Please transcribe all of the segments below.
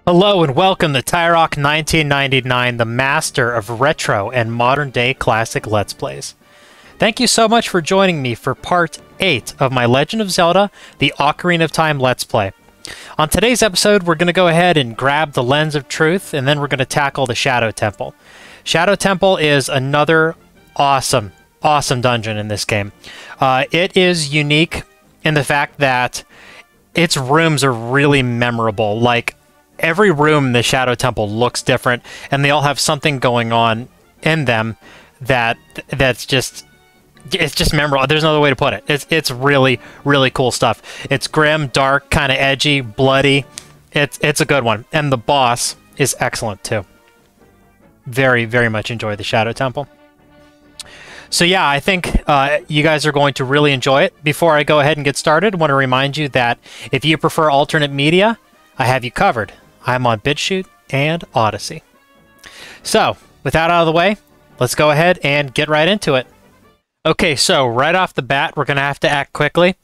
Hello and welcome to Tyrock 1999, the master of retro and modern-day classic Let's Plays. Thank you so much for joining me for Part 8 of my Legend of Zelda, the Ocarina of Time Let's Play. On today's episode, we're going to go ahead and grab the Lens of Truth, and then we're going to tackle the Shadow Temple. Shadow Temple is another awesome dungeon in this game. It is unique in the fact that its rooms are really memorable. Like, every room in the Shadow Temple looks different, and they all have something going on in them that's just memorable. There's no other way to put it. It's really cool stuff. It's grim, dark, kind of edgy, bloody. It's a good one, and the boss is excellent too. Very much enjoy the Shadow Temple. So yeah, I think you guys are going to really enjoy it. Before I go ahead and get started, I want to remind you that if you prefer alternate media, I have you covered. I'm on BitChute and Odyssey. So, with that out of the way, let's go ahead and get right into it. Okay, so right off the bat, we're going to have to act quickly.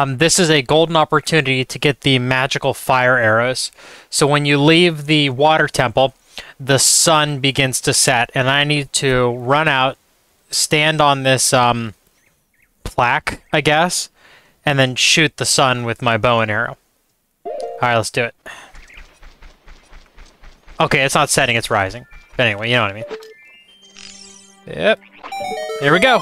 This is a golden opportunity to get the magical fire arrows. So when you leave the water temple, the sun begins to set, and I need to run out, stand on this plaque, I guess, and then shoot the sun with my bow and arrow. Alright, let's do it. Okay, it's not setting, it's rising. But anyway, you know what I mean. Yep. Here we go.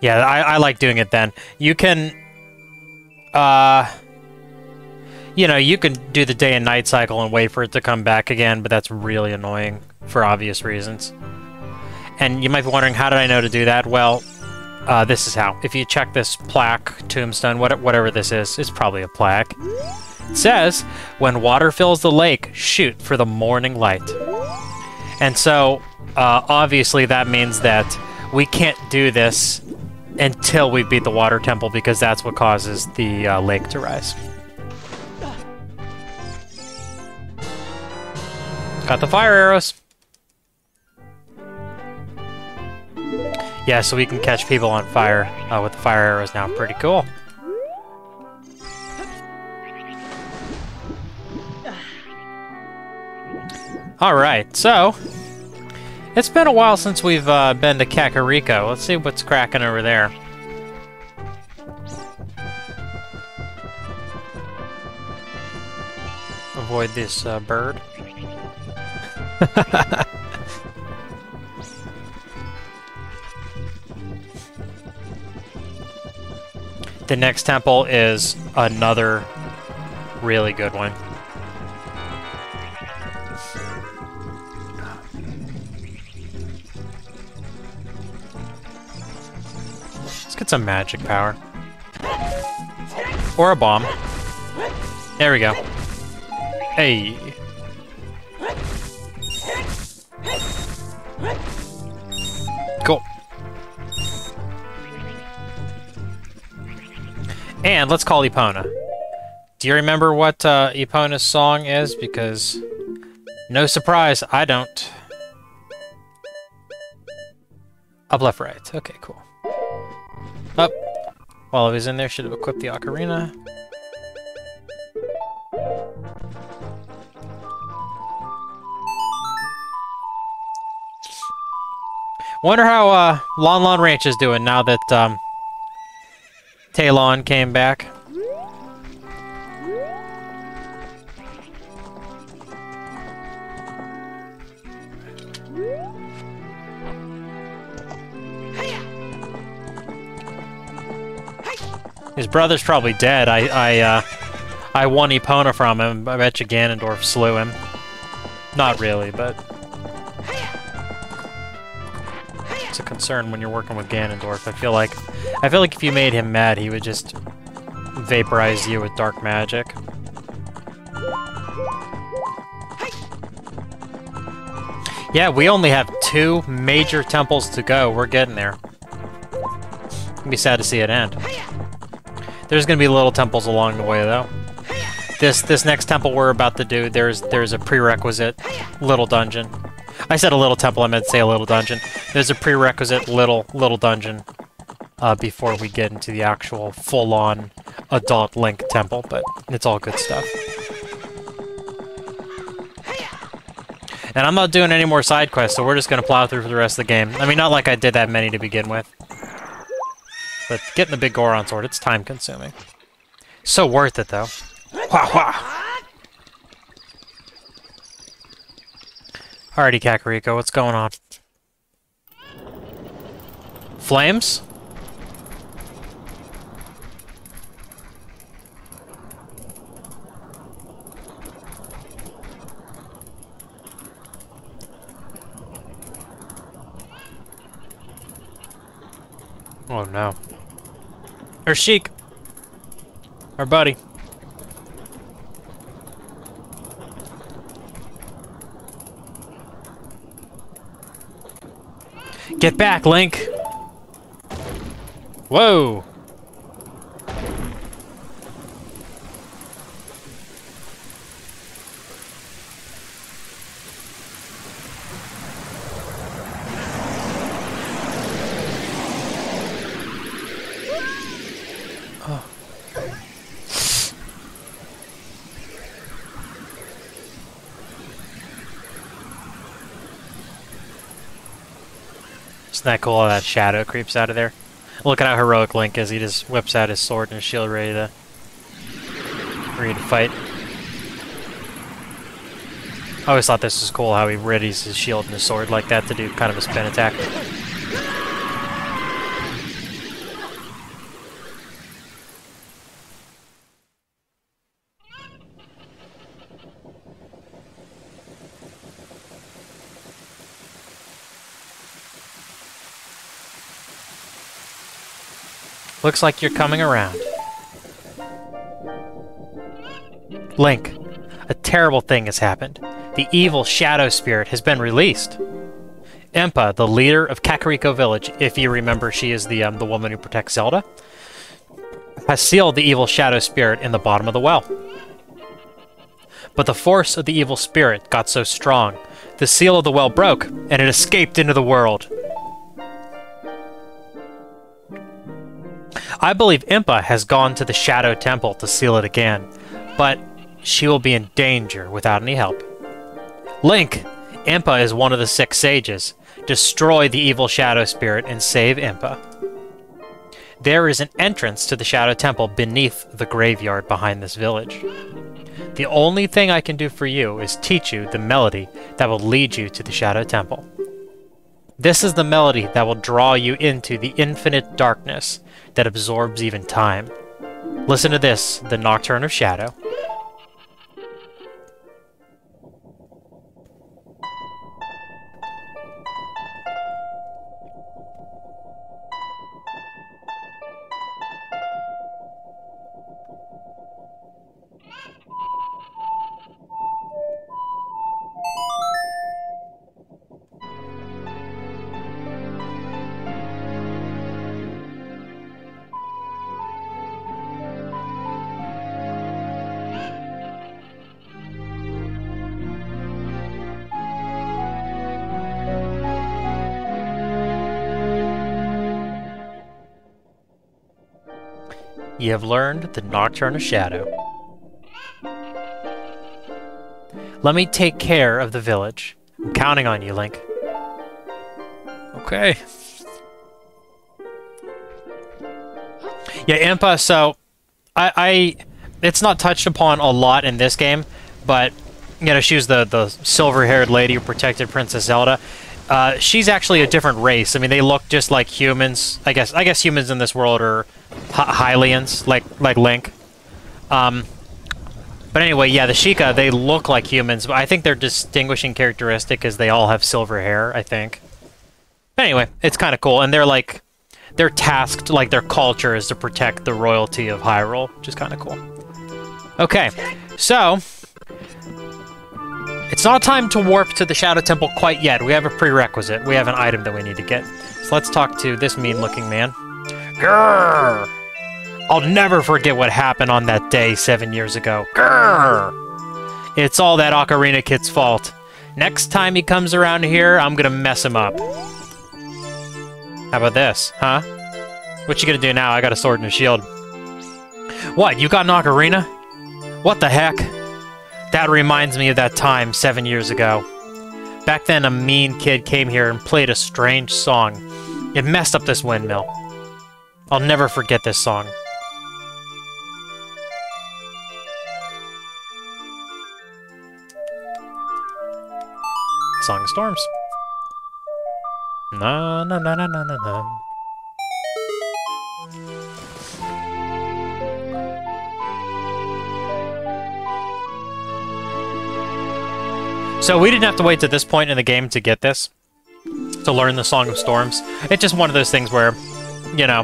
Yeah, I like doing it then. You can, you know, you can do the day and night cycle and wait for it to come back again, but that's really annoying for obvious reasons. And you might be wondering, how did I know to do that? Well, this is how. If you check this plaque, tombstone, whatever this is, it's probably a plaque. It says, when water fills the lake, shoot for the morning light. And so, obviously that means that we can't do this until we beat the water temple, because that's what causes the lake to rise. Got the fire arrows. Yeah, so we can catch people on fire with the fire arrows now. Pretty cool. Alright, so it's been a while since we've been to Kakariko. Let's see what's cracking over there. Avoid this bird. The next temple is another really good one. Let's get some magic power. Or a bomb. There we go. Hey. Cool. And let's call Epona. Do you remember what Epona's song is? Because, no surprise, I don't. Up, left, right. Okay, cool. Up. While I was in there, should have equipped the ocarina. Wonder how Lon Lon Ranch is doing now that Talon came back. His brother's probably dead. I won Epona from him. I bet you Ganondorf slew him. Not really, but it's a concern when you're working with Ganondorf. I feel like if you made him mad, he would just vaporize you with dark magic. Yeah, we only have 2 major temples to go. We're getting there. It'd be sad to see it end. There's gonna be little temples along the way, though. This next temple we're about to do, there's a prerequisite little dungeon. I said a little temple, I meant to say a little dungeon. There's a prerequisite little dungeon before we get into the actual full-on adult Link temple, but it's all good stuff. And I'm not doing any more side quests, so we're just going to plow through for the rest of the game. I mean, not like I did that many to begin with. But getting the big Goron sword, it's time-consuming. So worth it, though. Wah, wah. Alrighty, Kakariko, what's going on? Flames? Oh no. Or Sheik. Our buddy. Get back, Link! Whoa! Isn't that cool how that shadow creeps out of there? Look at how heroic Link is. He just whips out his sword and his shield ready to fight. I always thought this was cool how he readies his shield and his sword like that to do kind of a spin attack. Looks like you're coming around. Link, a terrible thing has happened. The evil shadow spirit has been released. Impa, the leader of Kakariko Village, if you remember she is the woman who protects Zelda, has sealed the evil shadow spirit in the bottom of the well. But the force of the evil spirit got so strong, the seal of the well broke, and it escaped into the world. I believe Impa has gone to the Shadow Temple to seal it again, but she will be in danger without any help. Link, Impa is one of the 6 sages. Destroy the evil Shadow Spirit and save Impa. There is an entrance to the Shadow Temple beneath the graveyard behind this village. The only thing I can do for you is teach you the melody that will lead you to the Shadow Temple. This is the melody that will draw you into the infinite darkness that absorbs even time. Listen to this, the Nocturne of Shadow. You have learned the Nocturne of Shadow. Let me take care of the village. I'm counting on you, Link. Okay. Yeah, Impa, so... it's not touched upon a lot in this game, but, you know, she was the silver-haired lady who protected Princess Zelda. She's actually a different race. I mean, they look just like humans. I guess humans in this world are Hylians, like Link. But anyway, yeah, the Sheikah, they look like humans, but I think their distinguishing characteristic is they all have silver hair, I think. But anyway, it's kind of cool, and they're tasked, like their culture is to protect the royalty of Hyrule, which is kind of cool. Okay, so... it's not time to warp to the Shadow Temple quite yet. We have a prerequisite. We have an item that we need to get. So let's talk to this mean-looking man. Grrr! I'll never forget what happened on that day 7 years ago. Grrr! It's all that Ocarina Kid's fault. Next time he comes around here, I'm gonna mess him up. How about this, huh? What you gonna do now? I got a sword and a shield. What, you got an ocarina? What the heck? That reminds me of that time 7 years ago. Back then, a mean kid came here and played a strange song. It messed up this windmill. I'll never forget this song. Song of Storms. Na na na na na na na. So we didn't have to wait to this point in the game to get this, to learn the Song of Storms. It's just one of those things where, you know,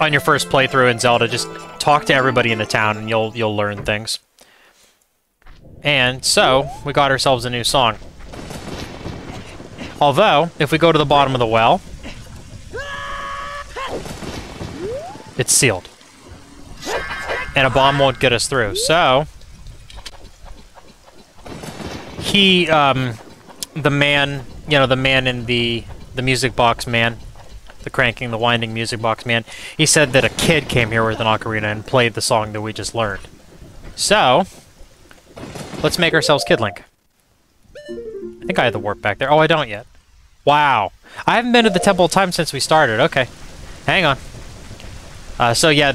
on your first playthrough in Zelda, just talk to everybody in the town and you'll learn things. And so, we got ourselves a new song. Although, if we go to the bottom of the well, it's sealed. And a bomb won't get us through, so... He, the man, you know, the man in the music box man, the cranking, the winding music box man, he said that a kid came here with an ocarina and played the song that we just learned. So, let's make ourselves Kid Link. I think I had the warp back there. Oh, I don't yet. Wow. I haven't been to the Temple of Time since we started. Okay. Hang on. So yeah,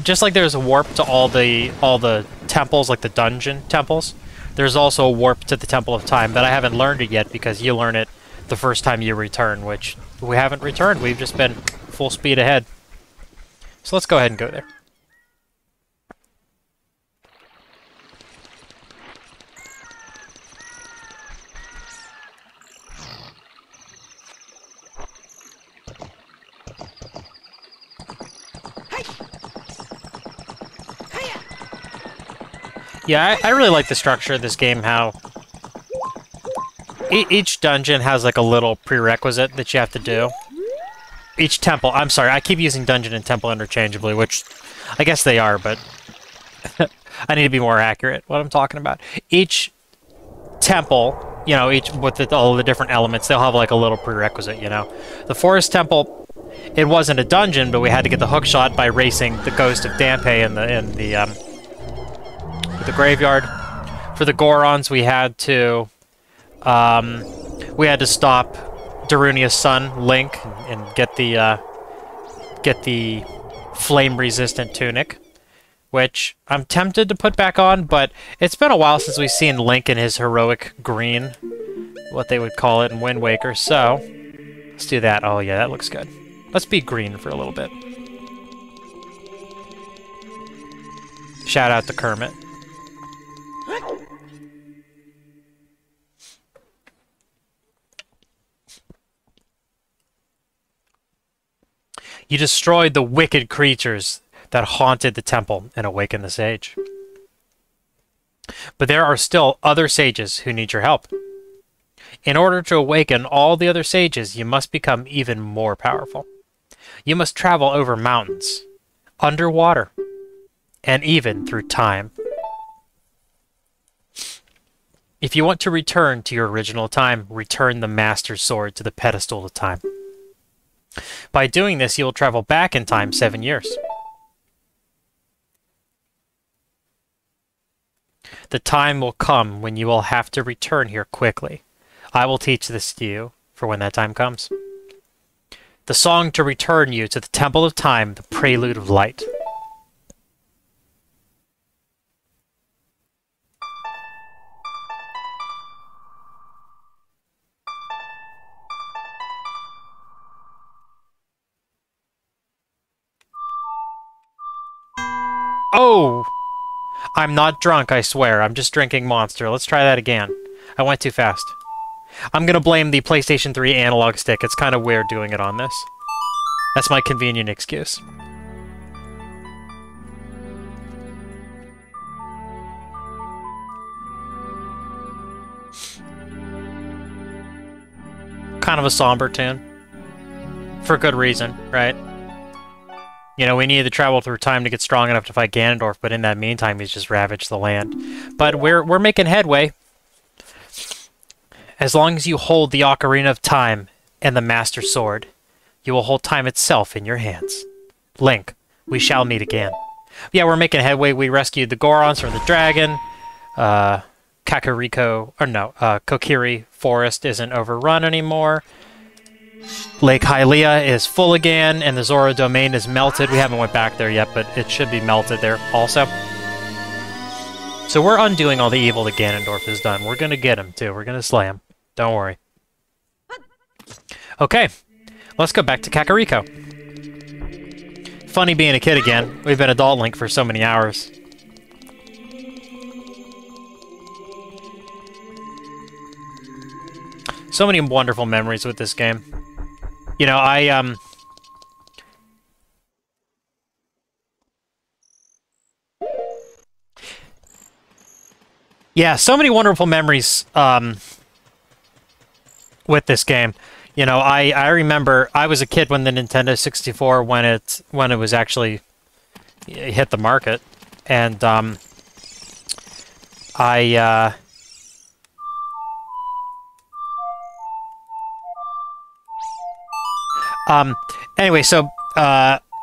just like there's a warp to all the temples, like the dungeon temples, there's also a warp to the Temple of Time, but I haven't learned it yet because you learn it the first time you return, which we haven't returned. We've just been full speed ahead. So let's go ahead and go there. Yeah, I really like the structure of this game, how each dungeon has like a little prerequisite that you have to do. Each temple, I'm sorry, I keep using dungeon and temple interchangeably, which I guess they are, but I need to be more accurate what I'm talking about. Each temple, you know, each with all the different elements, they'll have like a little prerequisite, you know. The Forest Temple, it wasn't a dungeon, but we had to get the hook shot by racing the ghost of Dampe in the graveyard. For the Gorons, we had to stop Darunia's son, Link, and get the flame-resistant tunic, which I'm tempted to put back on, but it's been a while since we've seen Link in his heroic green, what they would call it in Wind Waker, so let's do that. Oh yeah, that looks good. Let's be green for a little bit. Shout out to Kermit. You destroyed the wicked creatures that haunted the temple and awakened the sage. But there are still other sages who need your help. In order to awaken all the other sages, you must become even more powerful. You must travel over mountains, underwater, and even through time. If you want to return to your original time, return the Master Sword to the pedestal of time. By doing this, you will travel back in time 7 years. The time will come when you will have to return here quickly. I will teach this to you for when that time comes. The song to return you to the Temple of Time, the Prelude of Light. Oh! I'm not drunk, I swear. I'm just drinking Monster. Let's try that again. I went too fast. I'm gonna blame the PlayStation 3 analog stick. It's kind of weird doing it on this. That's my convenient excuse. Kind of a somber tune. For good reason, right? You know, we needed to travel through time to get strong enough to fight Ganondorf, but in that meantime, he's just ravaged the land. But we're making headway. As long as you hold the Ocarina of Time and the Master Sword, you will hold time itself in your hands. Link, we shall meet again. Yeah, we're making headway. We rescued the Gorons from the dragon. Kokiri Forest isn't overrun anymore. Lake Hylia is full again, and the Zora domain is melted. We haven't went back there yet, but it should be melted there also. So we're undoing all the evil that Ganondorf has done. We're going to get him, too. We're going to slay him. Don't worry. Okay, let's go back to Kakariko. Funny being a kid again. We've been Adult Link for so many hours. So many wonderful memories with this game. You know, yeah, so many wonderful memories with this game. You know, I remember I was a kid when the Nintendo 64 when it was actually hit the market, and anyway, so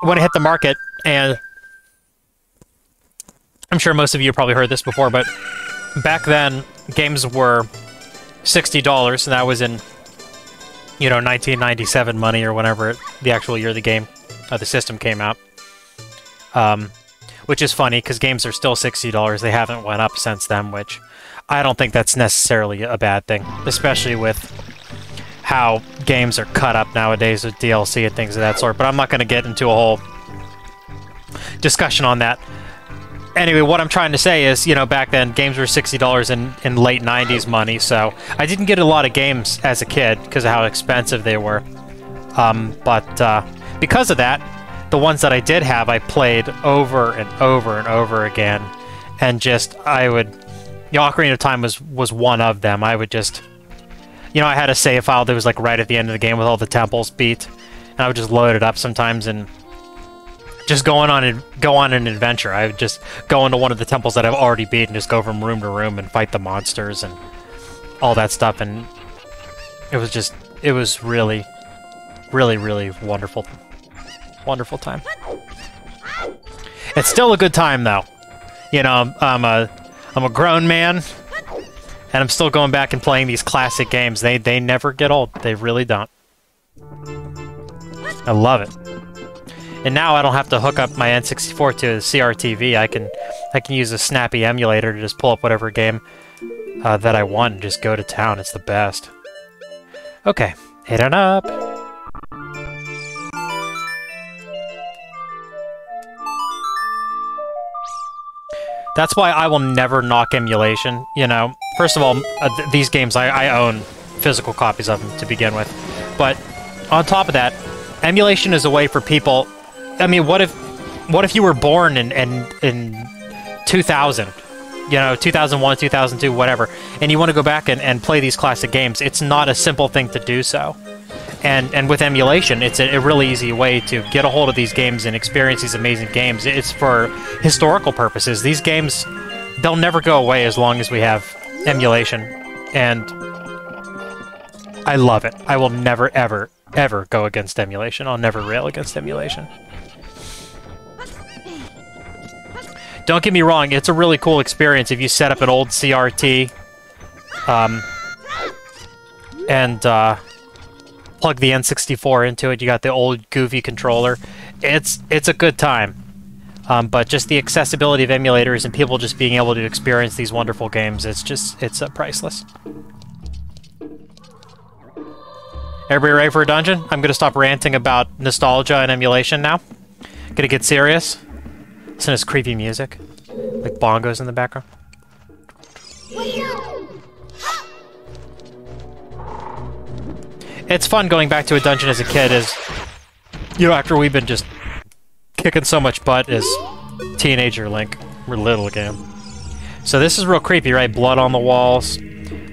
when it hit the market, and I'm sure most of you probably heard this before, but back then games were $60, and that was in, you know, 1997 money or whenever the actual year the system came out. Which is funny because games are still $60. They haven't went up since then, which I don't think that's necessarily a bad thing, especially with how games are cut up nowadays with DLC and things of that sort. But I'm not going to get into a whole discussion on that. Anyway, what I'm trying to say is, you know, back then games were $60 in late 90s money, so I didn't get a lot of games as a kid because of how expensive they were. But because of that, the ones that I did have, I played over and over and over again, and just, Ocarina of Time was one of them. I would just, you know, I had a save file that was like right at the end of the game with all the temples beat, and I would just load it up sometimes and just go on an adventure. I would just go into one of the temples that I've already beat and just go from room to room and fight the monsters and all that stuff, and it was really, really, really wonderful time. It's still a good time though. You know, I'm a grown man, and I'm still going back and playing these classic games. They never get old. They really don't. I love it. And now I don't have to hook up my N64 to a CRTV. I can use a snappy emulator to just pull up whatever game that I want and just go to town. It's the best. Okay, hit it up. That's why I will never knock emulation, you know. First of all, these games, I own physical copies of them to begin with. But on top of that, emulation is a way for people... I mean, what if you were born in 2000, you know, 2001, 2002, whatever, and you want to go back and play these classic games? It's not a simple thing to do so. And with emulation, it's a really easy way to get a hold of these games and experience these amazing games. It's for historical purposes. These games, they'll never go away as long as we have emulation. And I love it. I will never, ever, ever go against emulation. I'll never rail against emulation. Don't get me wrong, it's a really cool experience if you set up an old CRT and plug the N64 into it. You got the old goofy controller. It's a good time. But just the accessibility of emulators and people just being able to experience these wonderful games, it's priceless. Everybody ready for a dungeon? I'm going to stop ranting about nostalgia and emulation now. Gonna get serious. Listen to this creepy music. Like bongos in the background. It's fun going back to a dungeon as a kid, as, you know, after we've been just kicking so much butt as teenager Link. We're little again. So this is real creepy, right? Blood on the walls.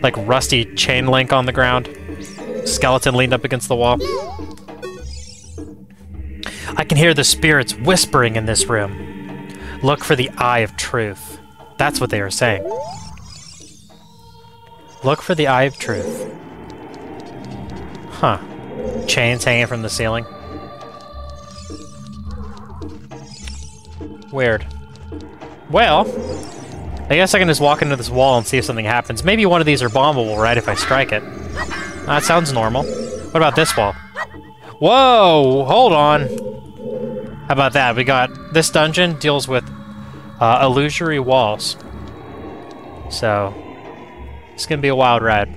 Like rusty chain link on the ground. Skeleton leaned up against the wall. I can hear the spirits whispering in this room. Look for the Eye of Truth. That's what they are saying. Look for the Eye of Truth. Huh. Chains hanging from the ceiling. Weird. Well, I guess I can just walk into this wall and see if something happens. Maybe one of these are bombable, right, if I strike it. That sounds normal. What about this wall? Whoa! Hold on! How about that? We got... This dungeon deals with illusory walls. So, it's gonna be a wild ride.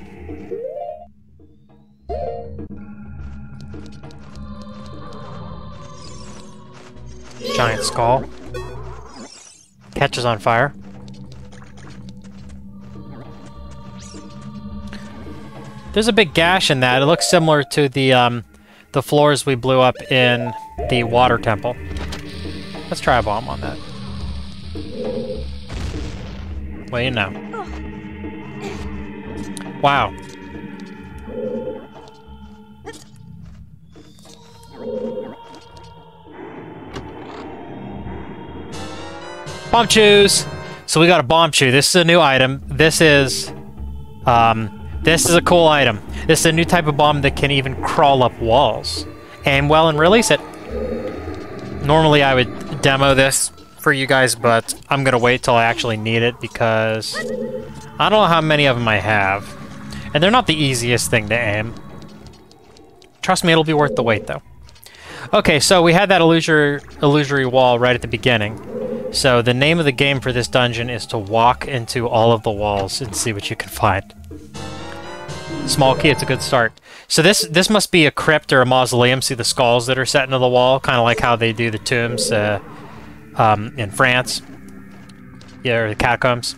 Giant skull. Catches on fire. There's a big gash in that. It looks similar to the floors we blew up in the water temple. Let's try a bomb on that. Well, you know. Wow. Bomb chews! So we got a bomb chew. This is a new item. This is a cool item. This is a new type of bomb that can even crawl up walls. Aim well and release it. Normally I would demo this for you guys, but I'm gonna wait till I actually need it because I don't know how many of them I have. And they're not the easiest thing to aim. Trust me, it'll be worth the wait though. Okay, so we had that illusory wall right at the beginning. So the name of the game for this dungeon is to walk into all of the walls and see what you can find. Small key, it's a good start. So this must be a crypt or a mausoleum. See the skulls that are set into the wall? Kind of like how they do the tombs in France. Yeah, or the catacombs.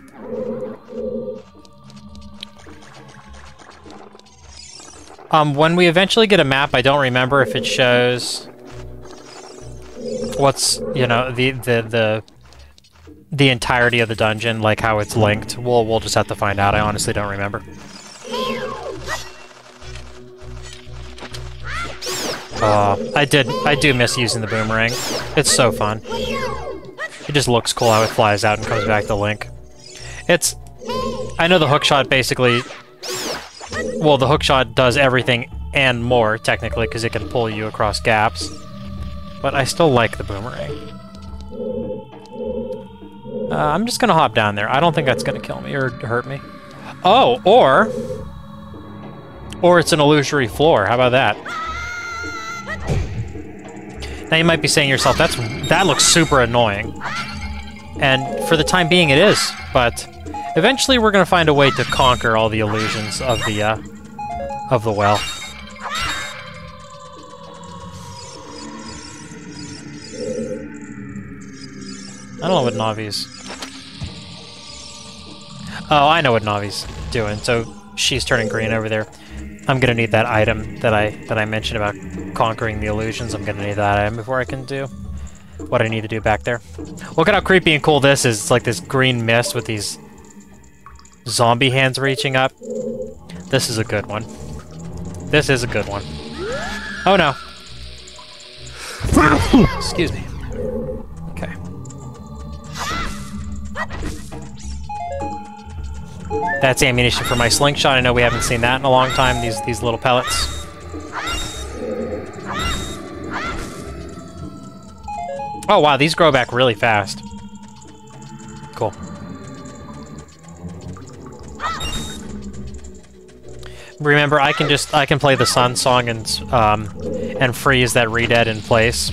When we eventually get a map, I don't remember if it shows what's, you know, the entirety of the dungeon, like how it's linked. We'll just have to find out. I honestly don't remember. I do miss using the boomerang. It's so fun. It just looks cool how it flies out and comes back to Link. I know the hookshot basically... Well, the hookshot does everything and more, technically, because it can pull you across gaps. But I still like the boomerang. I'm just gonna hop down there. I don't think that's gonna kill me or hurt me. Oh, or it's an illusory floor. How about that? Now you might be saying to yourself, that looks super annoying. And for the time being it is, but eventually we're gonna find a way to conquer all the illusions of the well. I don't know what Navi's... Oh, I know what Navi's doing. So she's turning green over there. I'm gonna need that item that I mentioned about conquering the illusions. I'm gonna need that item before I can do what I need to do back there. Look at how creepy and cool this is. It's like this green mist with these zombie hands reaching up. This is a good one. This is a good one. Oh no. Excuse me. Okay. That's ammunition for my slingshot. I know we haven't seen that in a long time, these little pellets. Oh wow, these grow back really fast. Cool. Remember, I can play the Sun Song and freeze that redead in place.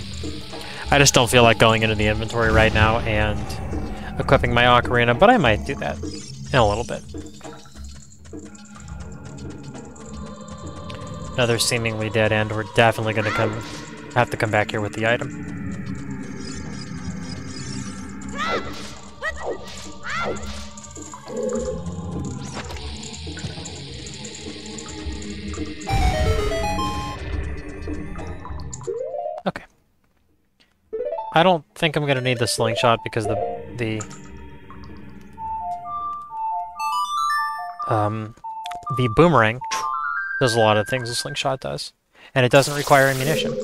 I just don't feel like going into the inventory right now and equipping my ocarina, but I might do that in a little bit. Another seemingly dead end. We're definitely gonna have to come back here with the item. Okay. I don't think I'm gonna need the slingshot because the boomerang does a lot of things a slingshot does, and it doesn't require ammunition.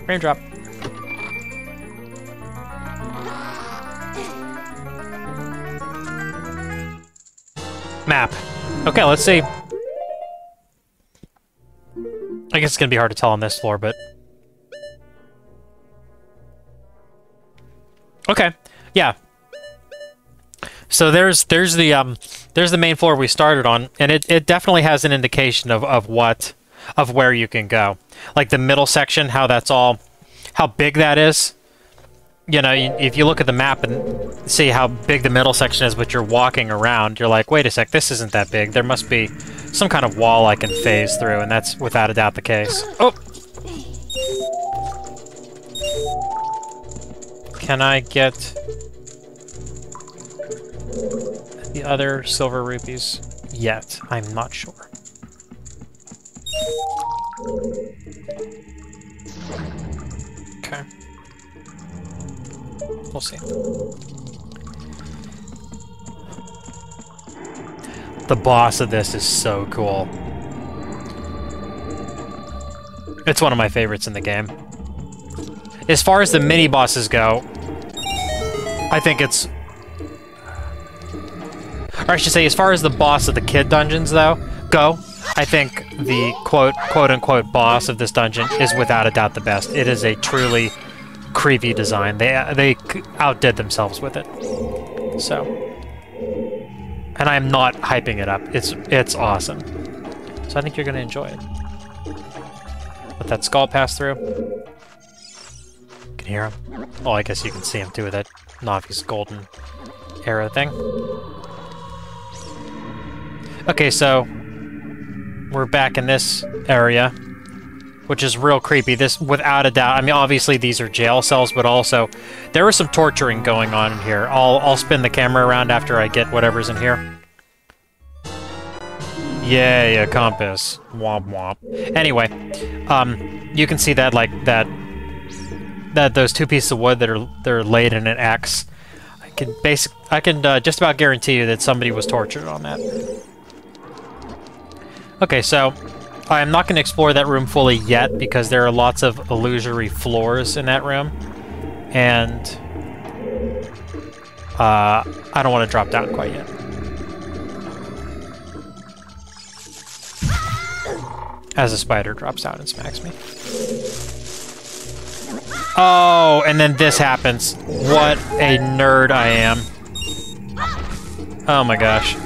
Raindrop. Map. Okay, let's see. I guess it's gonna be hard to tell on this floor, but Okay. Yeah. So there's the main floor we started on, and it definitely has an indication of where you can go. Like the middle section, how big that is. You know, if you look at the map and see how big the middle section is, but you're walking around, you're like, wait a sec, this isn't that big. There must be some kind of wall I can phase through, and that's without a doubt the case. Oh! Can I get the other silver rupees yet? I'm not sure. Okay. We'll see. The boss of this is so cool. It's one of my favorites in the game. As far as the mini-bosses go, I think it's... Or I should say, as far as the boss of the kid dungeons, though, I think the quote-unquote boss of this dungeon is without a doubt the best. It is a truly creepy design. They outdid themselves with it. So... And I'm not hyping it up. It's awesome. So I think you're going to enjoy it. Let that skull pass through. You can hear him. Oh, I guess you can see him too with that Navi's golden arrow thing. Okay, so we're back in this area, which is real creepy. This, without a doubt, I mean, obviously these are jail cells, but also there was some torturing going on in here. I'll spin the camera around after I get whatever's in here. Yay, a compass. Womp womp. Anyway, you can see that, like, that those two pieces of wood that are laid in an X. I can just about guarantee you that somebody was tortured on that. Okay, so I'm not going to explore that room fully yet because there are lots of illusory floors in that room, and I don't want to drop down quite yet. As a spider drops down and smacks me. Oh, and then this happens. What a nerd I am. Oh my gosh.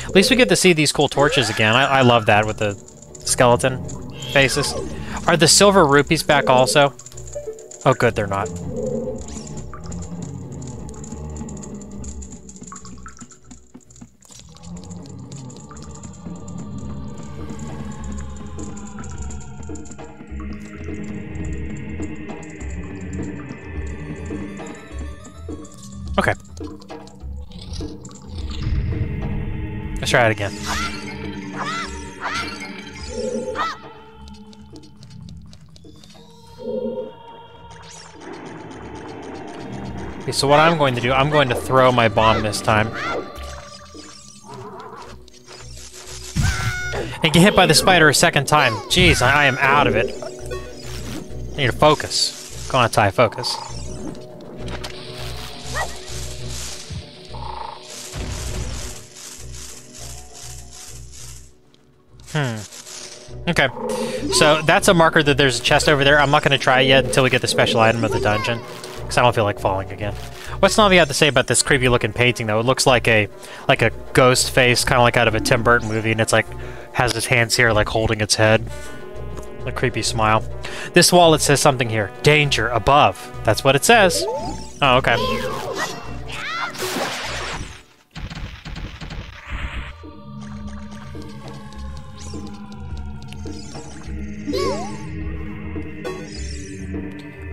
At least we get to see these cool torches again. I love that with the skeleton faces. Are the silver rupees back also? Oh good, they're not. Okay. Let's try it again. Okay, so what I'm going to do, I'm going to throw my bomb this time. And get hit by the spider a second time. Jeez, I am out of it. I need to focus. Go on, Ty, focus. Okay, so that's a marker that there's a chest over there. I'm not going to try it yet until we get the special item of the dungeon, because I don't feel like falling again. What's Navi have to say about this creepy-looking painting, though? It looks like a ghost face, kind of like out of a Tim Burton movie, and it's like has its hands here, like holding its head. A creepy smile. This wall, it says something here. Danger above. That's what it says. Oh, okay.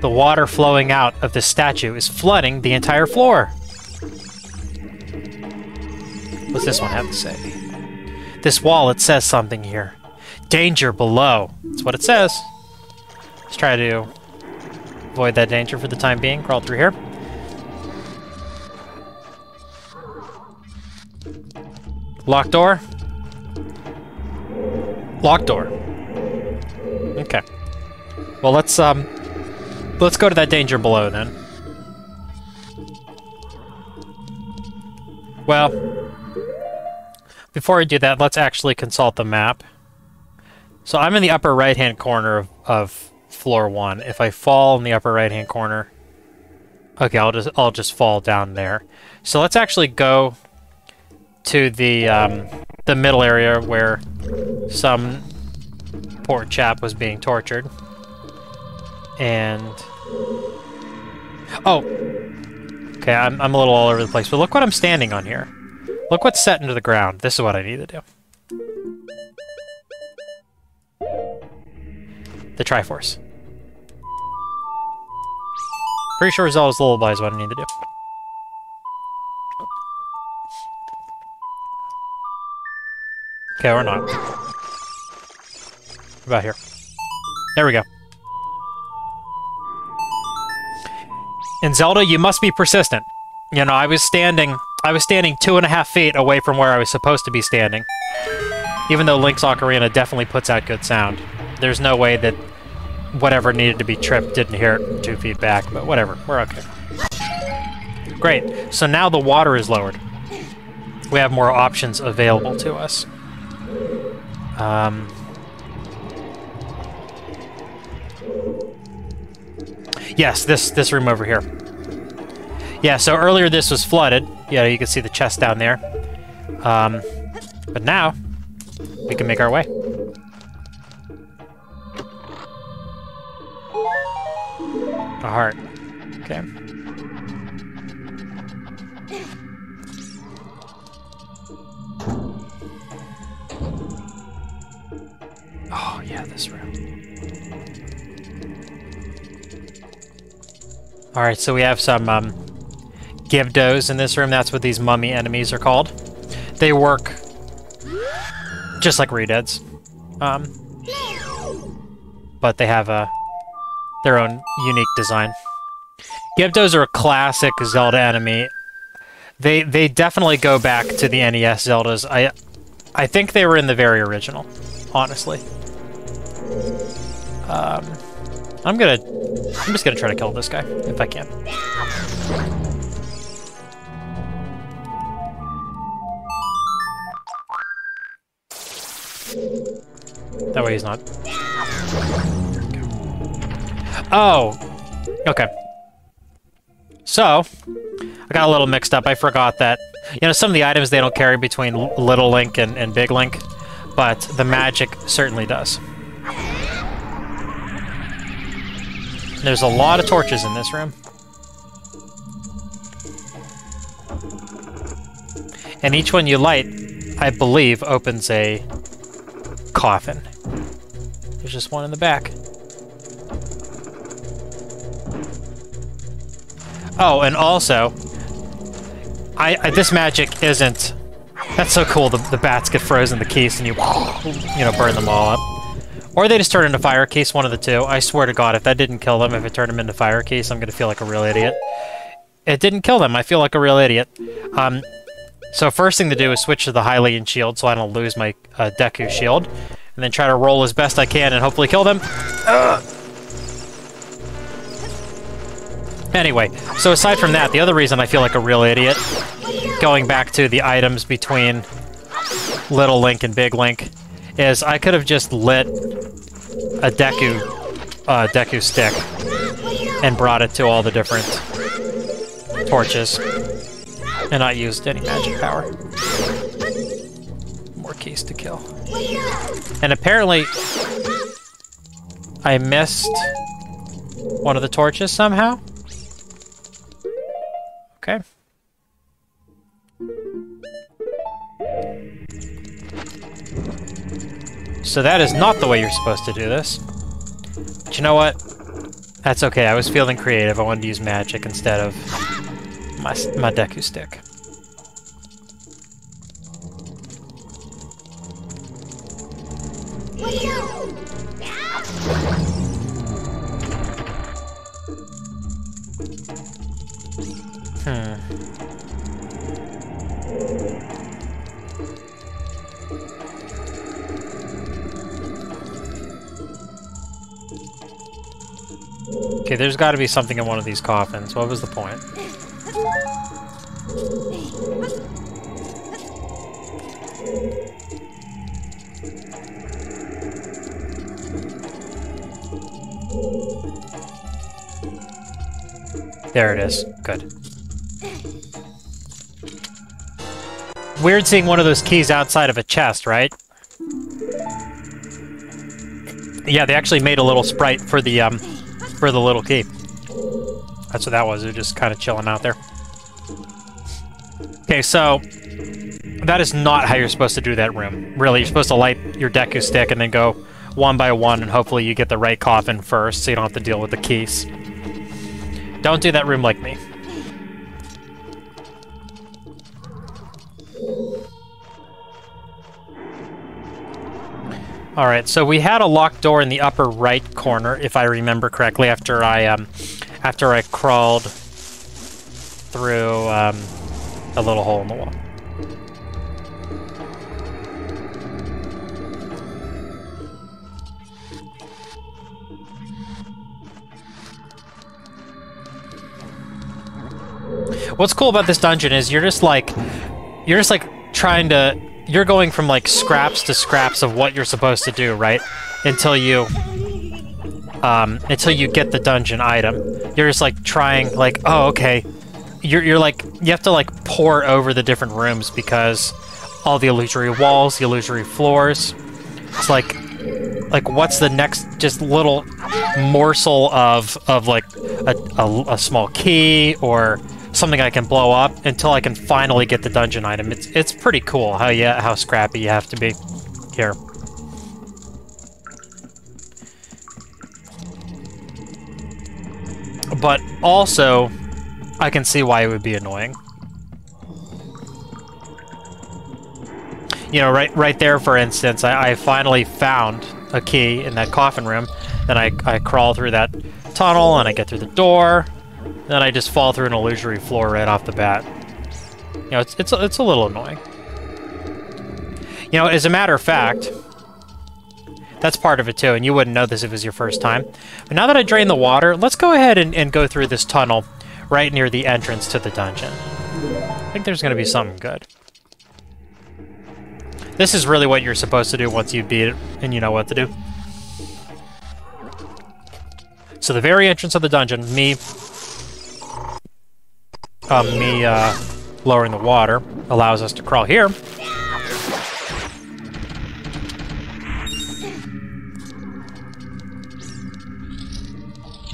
The water flowing out of the statue is flooding the entire floor. What's this one have to say? This wall, it says something here. Danger below. That's what it says. Let's try to avoid that danger for the time being. Crawl through here. Locked door. Locked door. Okay. Well, let's go to that danger below, then. Well, before I do that, let's actually consult the map. So I'm in the upper right-hand corner of floor 1. If I fall in the upper right-hand corner, okay, I'll just fall down there. So let's actually go to the middle area where some poor chap was being tortured. And oh, okay, I'm a little all over the place, but look what I'm standing on here. Look what's set into the ground. This is what I need to do. The Triforce. Pretty sure Zelda's Lullaby is what I need to do. Okay, or not. About here. There we go. In Zelda, you must be persistent. You know, I was standing 2.5 feet away from where I was supposed to be standing. Even though Link's Ocarina definitely puts out good sound. There's no way that whatever needed to be tripped didn't hear it 2 feet back, but whatever, we're okay. Great, so now the water is lowered. We have more options available to us. Yes, this room over here. Yeah, so earlier this was flooded. Yeah, you can see the chest down there. But now, we can make our way. A heart. Okay. Oh, yeah, this room. Alright, so we have some Givdos in this room. That's what these mummy enemies are called. They work just like Redeads. But they have their own unique design. Givdos are a classic Zelda enemy. They definitely go back to the NES Zeldas. I think they were in the very original, honestly. I'm just gonna try to kill this guy if I can. That way he's not. Oh, okay. So, I got a little mixed up. I forgot that, you know, some of the items they don't carry between Little Link and Big Link, but the magic certainly does. There's a lot of torches in this room. And each one you light, I believe, opens a coffin. There's just one in the back. Oh, and also, this magic isn't... That's so cool, the bats get frozen in the case and you know, burn them all up. Or they just turn into fire case, one of the two. I swear to God, if that didn't kill them, if it turned them into fire case, I'm gonna feel like a real idiot. It didn't kill them, I feel like a real idiot. So first thing to do is switch to the Hylian shield so I don't lose my Deku shield. And then try to roll as best I can and hopefully kill them. Anyway, so aside from that, the other reason I feel like a real idiot, going back to the items between Little Link and Big Link, is I could have just lit a Deku stick and brought it to all the different torches and not used any magic power. More keys to kill. And apparently I missed one of the torches somehow. Okay. So that is not the way you're supposed to do this. But you know what? That's okay. I was feeling creative. I wanted to use magic instead of my Deku stick. Okay, there's got to be something in one of these coffins. What was the point? There it is. Good. Weird seeing one of those keys outside of a chest, right? Yeah, they actually made a little sprite for the little key. That's what that was. They're just kind of chilling out there. Okay, so that is not how you're supposed to do that room. Really, you're supposed to light your Deku stick and then go one by one, and hopefully you get the right coffin first, so you don't have to deal with the keys. Don't do that room like me. Alright, so we had a locked door in the upper right corner, if I remember correctly, after I crawled through a little hole in the wall. What's cool about this dungeon is you're just like trying to, you're going from like scraps to scraps of what you're supposed to do, right? Until you get the dungeon item. You're just like trying, like, oh, okay. You're like, you have to like pore over the different rooms because all the illusory walls, the illusory floors. It's like what's the next just little morsel of like a small key or something I can blow up until I can finally get the dungeon item. It's pretty cool how scrappy you have to be here. But also, I can see why it would be annoying. You know, right there, for instance, I finally found a key in that coffin room. Then I crawl through that tunnel and I get through the door. Then I just fall through an illusory floor right off the bat. You know, it's a little annoying. You know, as a matter of fact, that's part of it too, and you wouldn't know this if it was your first time. But now that I drained the water, let's go ahead and go through this tunnel right near the entrance to the dungeon. I think there's going to be something good. This is really what you're supposed to do once you beat it and you know what to do. So the very entrance of the dungeon, me lowering the water allows us to crawl here.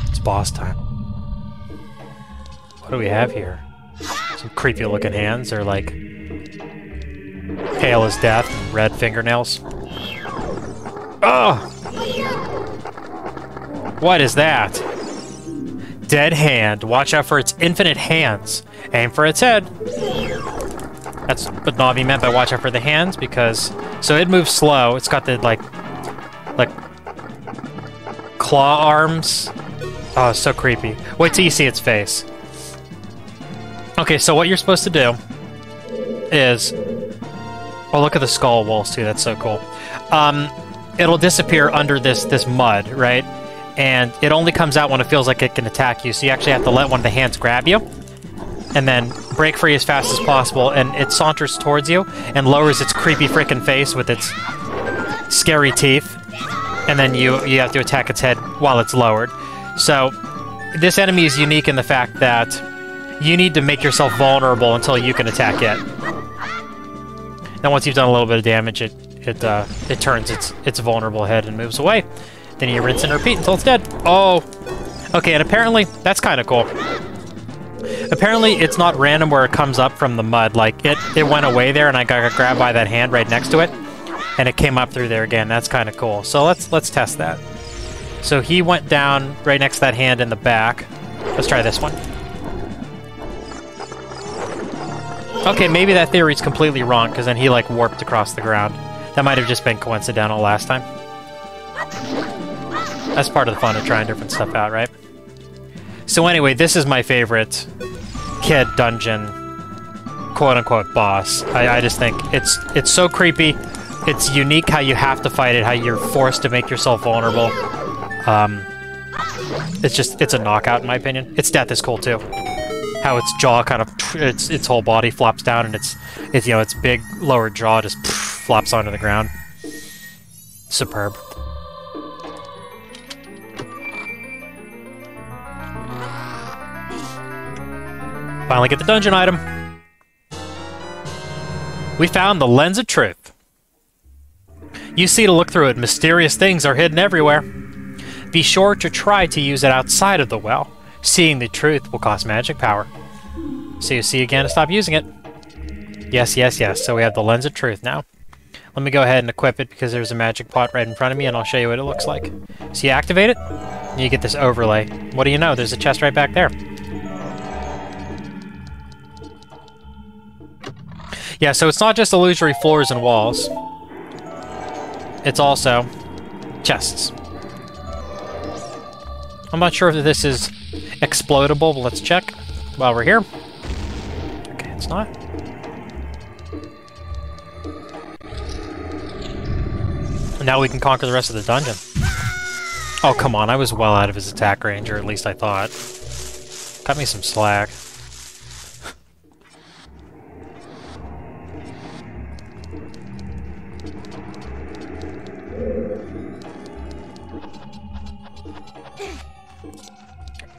It's boss time. What do we have here? Some creepy looking hands. They're like pale as death and red fingernails. Oh! What is that? Dead hand. Watch out for its infinite hands. Aim for its head. That's what Navi meant by watch out for the hands, because so it moves slow. It's got the like claw arms. Oh, it's so creepy. Wait till you see its face. Okay, so what you're supposed to do is, oh, look at the skull walls too. That's so cool. It'll disappear under this mud, right? And it only comes out when it feels like it can attack you, so you actually have to let one of the hands grab you, and then break free as fast as possible, and it saunters towards you, and lowers its creepy frickin' face with its scary teeth, and then you have to attack its head while it's lowered. So, this enemy is unique in the fact that you need to make yourself vulnerable until you can attack it. Then once you've done a little bit of damage, it turns its vulnerable head and moves away. Then you rinse and repeat until it's dead. Oh! Okay, and apparently, that's kind of cool. Apparently, it's not random where it comes up from the mud. Like, it went away there, and I got grabbed by that hand right next to it, and it came up through there again. That's kind of cool. So let's test that. So he went down right next to that hand in the back. Let's try this one. Okay, maybe that theory's completely wrong, because then he, like, warped across the ground. That might have just been coincidental last time. That's part of the fun of trying different stuff out, right? So anyway, this is my favorite kid dungeon, quote-unquote, boss. I just think it's so creepy. It's unique how you have to fight it, how you're forced to make yourself vulnerable. It's a knockout, in my opinion. Its death is cool, too. How its jaw kind of, its whole body flops down, and its you know, its big lower jaw just flops onto the ground. Superb. Finally get the dungeon item. We found the Lens of Truth. You see to look through it, mysterious things are hidden everywhere. Be sure to try to use it outside of the well. Seeing the truth will cost magic power. So you see again to stop using it. Yes, yes, yes. So we have the Lens of Truth now. Let me go ahead and equip it because there's a magic pot right in front of me and I'll show you what it looks like. So you activate it, and you get this overlay. What do you know? There's a chest right back there. Yeah, so it's not just illusory floors and walls. It's also chests. I'm not sure if this is explodable, but let's check while we're here. Okay, it's not. And now we can conquer the rest of the dungeon. Oh, come on, I was well out of his attack range, or at least I thought. Cut me some slack.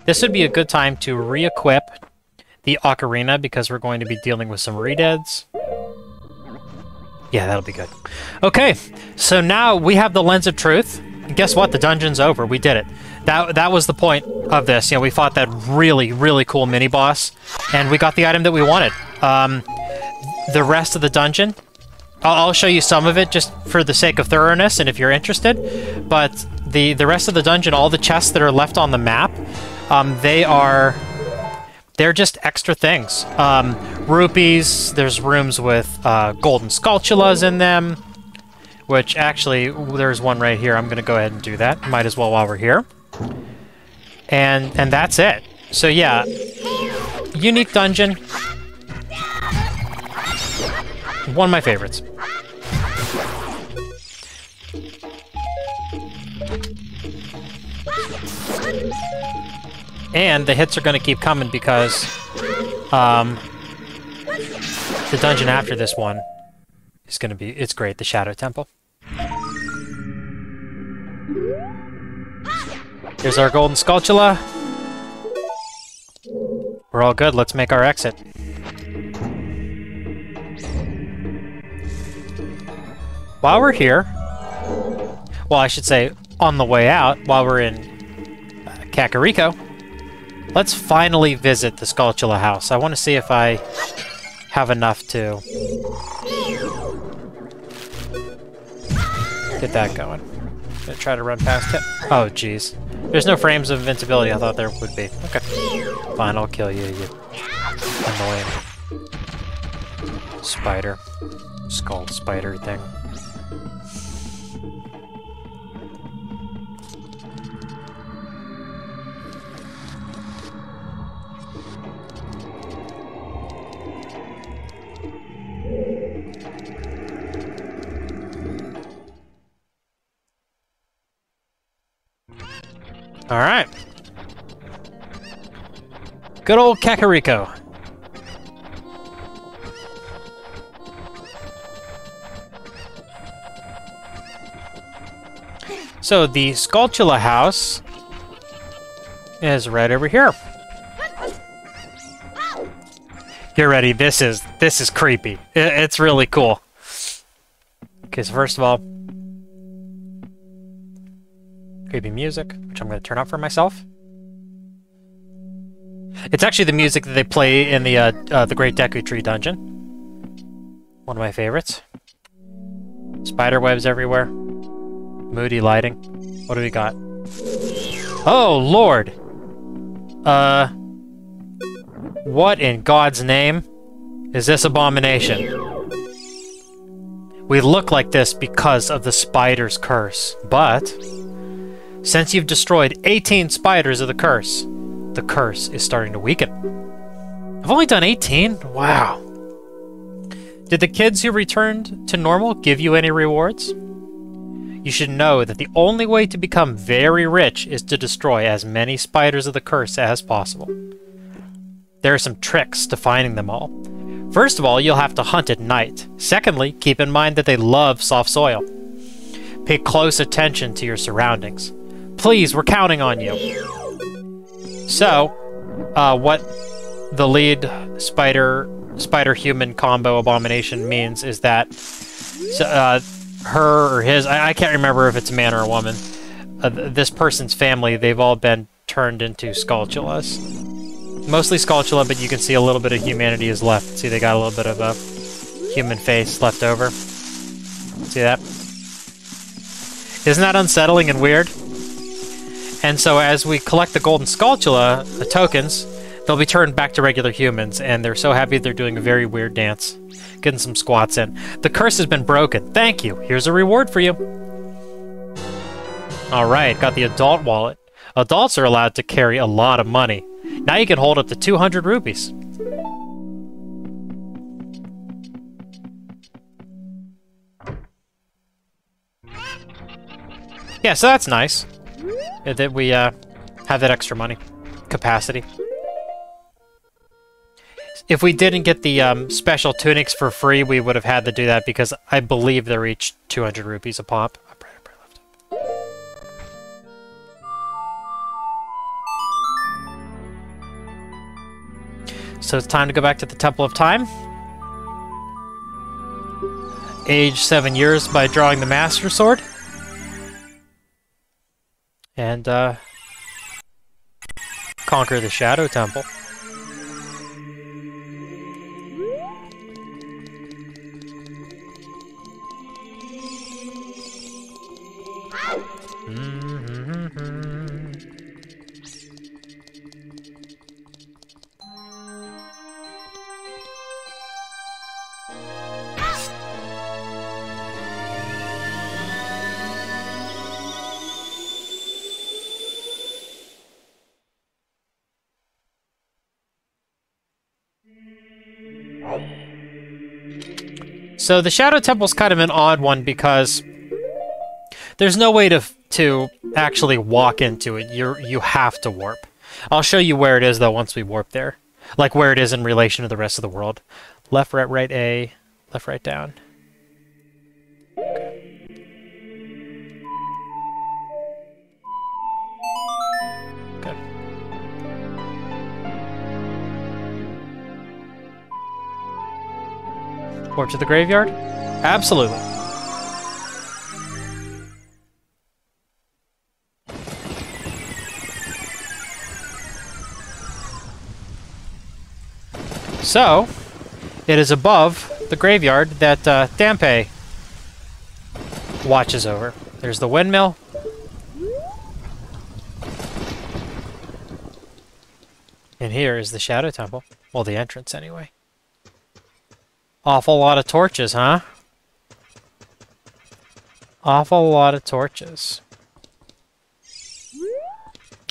This would be a good time to re-equip the Ocarina because we're going to be dealing with some redeads. Yeah, that'll be good. Okay, so now we have the Lens of Truth. And guess what? The dungeon's over. We did it. That was the point of this. You know, we fought that really, really cool mini-boss, and we got the item that we wanted. The rest of the dungeon, I'll show you some of it just for the sake of thoroughness and if you're interested, but the rest of the dungeon, all the chests that are left on the map, they're just extra things. Rupees, there's rooms with golden sculptulas in them, which actually, there's one right here. I'm going to go ahead and do that. Might as well while we're here. And that's it. So yeah, unique dungeon. One of my favorites. And the hits are going to keep coming because the dungeon after this one is going to be, it's great, the Shadow Temple. Here's our golden sculptula. We're all good, let's make our exit. While we're here, well, I should say on the way out, while we're in Kakariko, let's finally visit the Skulltula house. I want to see if I have enough to get that going. I'm gonna try to run past it. Oh, jeez. There's no frames of invincibility. I thought there would be. Okay. Fine, I'll kill you, you annoying spider. Skull spider thing. Alright. Good old Kakariko. So the Skulltula house is right over here. Get ready, this is creepy. It's really cool. Okay, so first of all, creepy music, which I'm going to turn up for myself. It's actually the music that they play in the Great Deku Tree dungeon. One of my favorites. Spider webs everywhere. Moody lighting. What do we got? Oh, Lord! What in God's name is this abomination? We look like this because of the spider's curse, but since you've destroyed 18 spiders of the curse is starting to weaken. I've only done 18? Wow. Did the kids who returned to normal give you any rewards? You should know that the only way to become very rich is to destroy as many spiders of the curse as possible. There are some tricks to finding them all. First of all, you'll have to hunt at night. Secondly, keep in mind that they love soft soil. Pay close attention to your surroundings. Please, we're counting on you. So, what the lead spider-human combo abomination means is that her or his, I can't remember if it's a man or a woman, this person's family, they've all been turned into Skulltulas. Mostly Skulltula, but you can see a little bit of humanity is left. See, they got a little bit of a human face left over. See that? Isn't that unsettling and weird? And so as we collect the golden Skulltula, the tokens, they'll be turned back to regular humans, and they're so happy they're doing a very weird dance. Getting some squats in. The curse has been broken. Thank you. Here's a reward for you. Alright, got the adult wallet. Adults are allowed to carry a lot of money. Now you can hold up to 200 rupees. Yeah, so that's nice. That we have that extra money. Capacity. If we didn't get the special tunics for free, we would have had to do that because I believe they're each 200 rupees a pop. So it's time to go back to the Temple of Time. Age 7 years by drawing the Master Sword. And conquer the Shadow Temple. So the Shadow Temple's kind of an odd one because there's no way to actually walk into it. You have to warp. I'll show you where it is though once we warp there. Like where it is in relation to the rest of the world. Left, right, A. Left, right, down. Okay. Warp to the graveyard? Absolutely. So, it is above the graveyard that Dampe watches over. There's the windmill. And here is the Shadow Temple. Well, the entrance anyway. Awful lot of torches, huh? Awful lot of torches.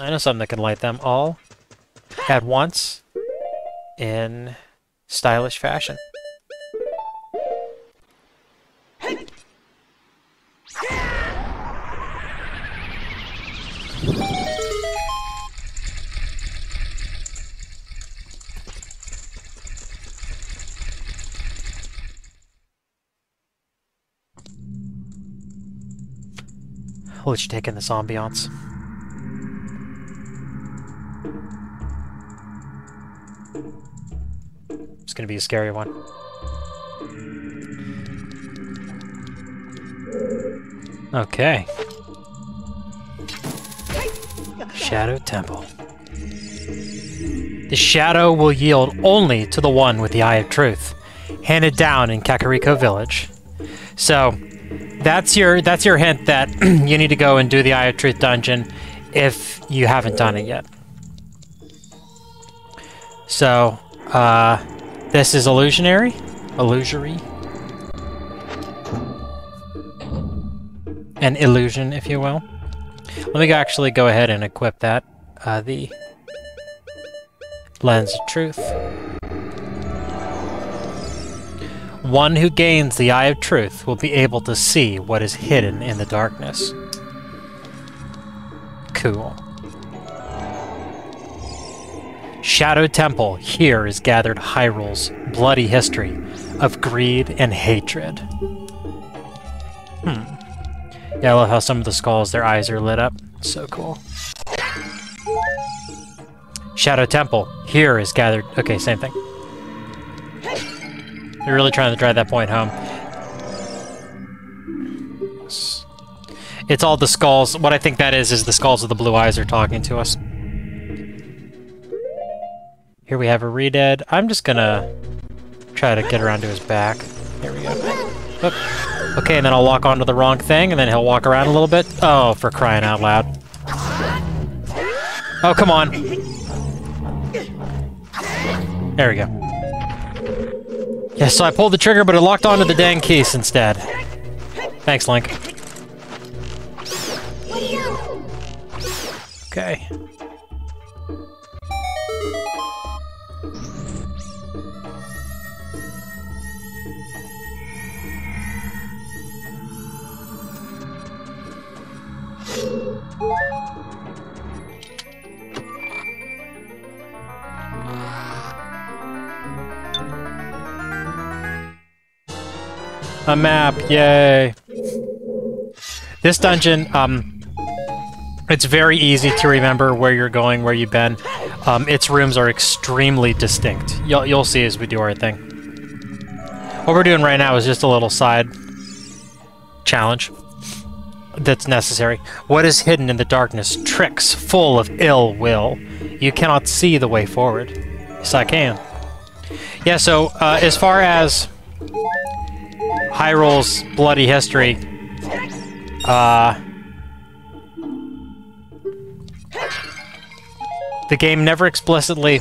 I know something that can light them all at once in stylish fashion. I'll let you take in this ambiance. It's gonna be a scary one. Okay. Shadow Temple. The shadow will yield only to the one with the Eye of Truth, handed down in Kakariko Village. So, that's your hint that you need to go and do the Eye of Truth dungeon if you haven't done it yet. So, this is illusory. An illusion, if you will. Let me actually go ahead and equip that. The Lens of Truth. One who gains the Eye of Truth will be able to see what is hidden in the darkness. Cool. Shadow Temple, here is gathered Hyrule's bloody history of greed and hatred. Yeah, I love how some of the skulls, their eyes are lit up. So cool. Shadow Temple. Here is gathered... Okay, same thing. They're really trying to drive that point home. It's all the skulls. What I think that is the skulls of the blue eyes are talking to us. Here we have a Redead. I'm just gonna try to get around to his back. Here we go. Oop. Okay, and then I'll walk onto the wrong thing, and then he'll walk around a little bit. Oh, for crying out loud. Oh, come on. There we go. Yes, so I pulled the trigger, but it locked onto the dang keys instead. Thanks, Link. Okay. A map, yay! This dungeon, it's very easy to remember where you're going, where you've been. Its rooms are extremely distinct. You'll see as we do our thing. What we're doing right now is just a little side challenge that's necessary. What is hidden in the darkness? Tricks full of ill will. You cannot see the way forward. Yes, I can. Yeah, so as far as Hyrule's bloody history, the game never explicitly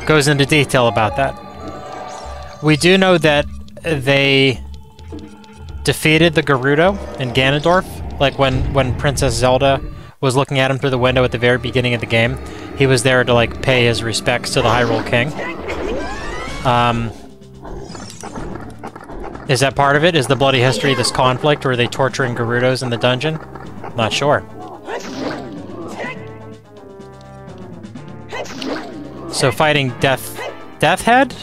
goes into detail about that. We do know that they defeated the Gerudo in Ganondorf, like when Princess Zelda was looking at him through the window at the very beginning of the game. He was there to like pay his respects to the Hyrule King. Is that part of it? Is the bloody history this conflict, or are they torturing Gerudos in the dungeon? I'm not sure. So fighting Death Hand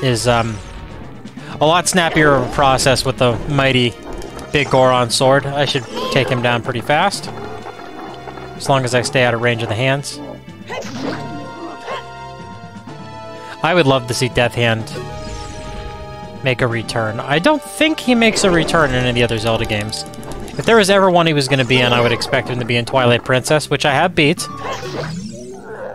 is a lot snappier of a process with the mighty big Goron sword. I should take him down pretty fast, as long as I stay out of range of the hands. I would love to see Death Hand make a return. I don't think he makes a return in any of the other Zelda games. If there was ever one he was going to be in, I would expect him to be in Twilight Princess, which I have beat.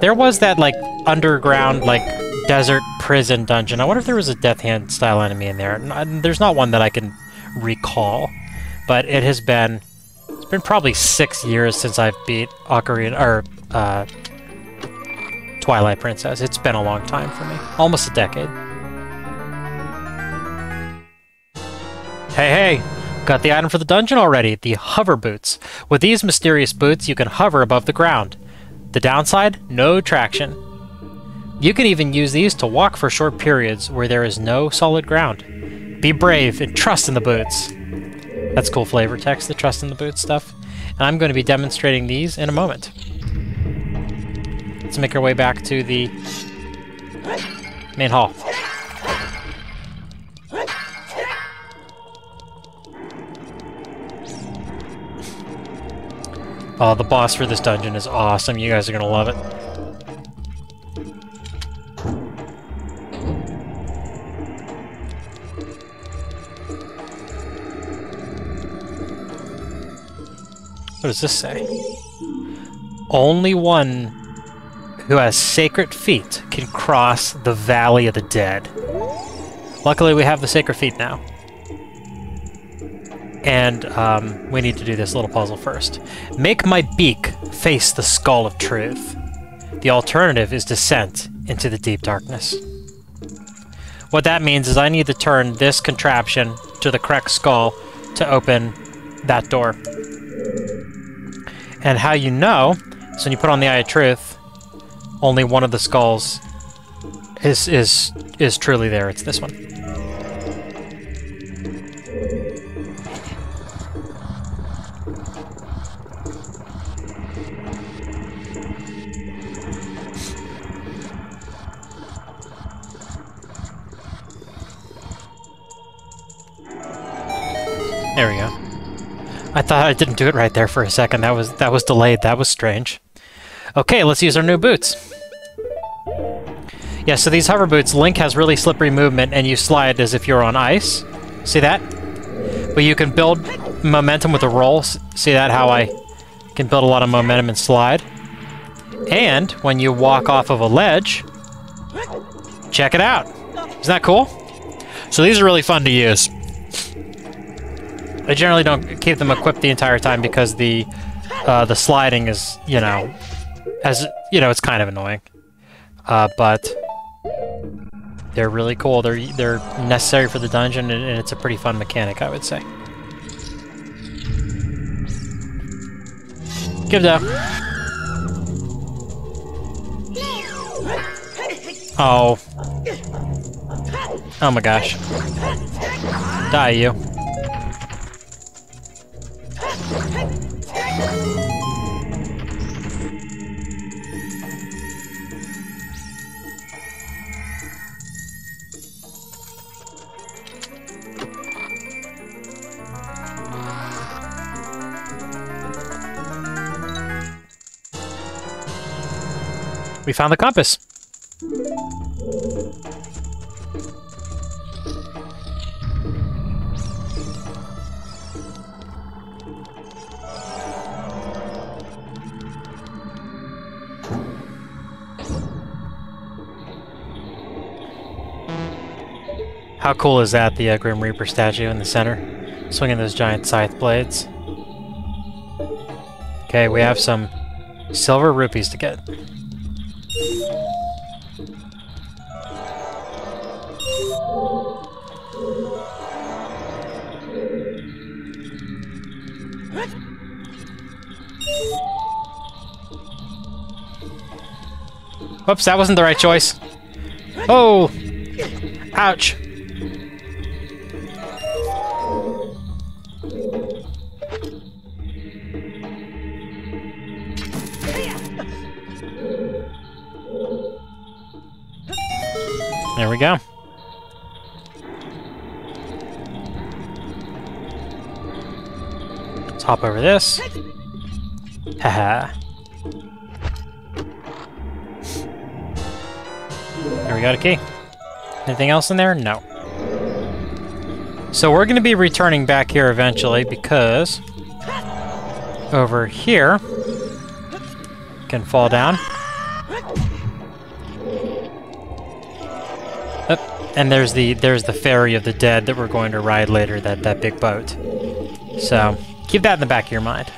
There was that, like, underground, like, desert prison dungeon. I wonder if there was a Death Hand style enemy in there. There's not one that I can recall, but it has been... It's been probably 6 years since I've beat Ocarina, or, Twilight Princess. It's been a long time for me. Almost a decade. Hey, got the item for the dungeon already, the hover boots. With these mysterious boots, you can hover above the ground. The downside? No traction. You can even use these to walk for short periods where there is no solid ground. Be brave and trust in the boots. That's cool flavor text, the trust in the boots stuff. And I'm going to be demonstrating these in a moment. Let's make our way back to the main hall. Oh, the boss for this dungeon is awesome. You guys are gonna love it. What does this say? Only one who has sacred feet can cross the Valley of the Dead. Luckily, we have the sacred feet now. And we need to do this little puzzle first. Make my beak face the skull of truth. The alternative is descent into the deep darkness. What that means is I need to turn this contraption to the correct skull to open that door. And how you know, so when you put on the Eye of Truth, only one of the skulls is truly there. It's this one. There we go. I thought I didn't do it right there for a second. That was delayed. That was strange. Okay, let's use our new boots. Yeah, so these hover boots, Link has really slippery movement, and you slide as if you're on ice. See that? But you can build momentum with a roll. See that? How I can build a lot of momentum and slide. And when you walk off of a ledge, check it out. Isn't that cool? So these are really fun to use. I generally don't keep them equipped the entire time because the sliding is, you know, it's kind of annoying. But they're really cool. They're necessary for the dungeon, and it's a pretty fun mechanic, I would say. Give it up. Oh. Oh my gosh. Die, you. We found the compass. How cool is that, the Grim Reaper statue in the center? Swinging those giant scythe blades. Okay, we have some silver rupees to get. Whoops, that wasn't the right choice. Oh! Ouch! There we go. Let's hop over this. Haha. There we got a key. Anything else in there? No. So we're going to be returning back here eventually because over here can fall down. And there's the ferry of the dead that we're going to ride later, that big boat. So keep that in the back of your mind.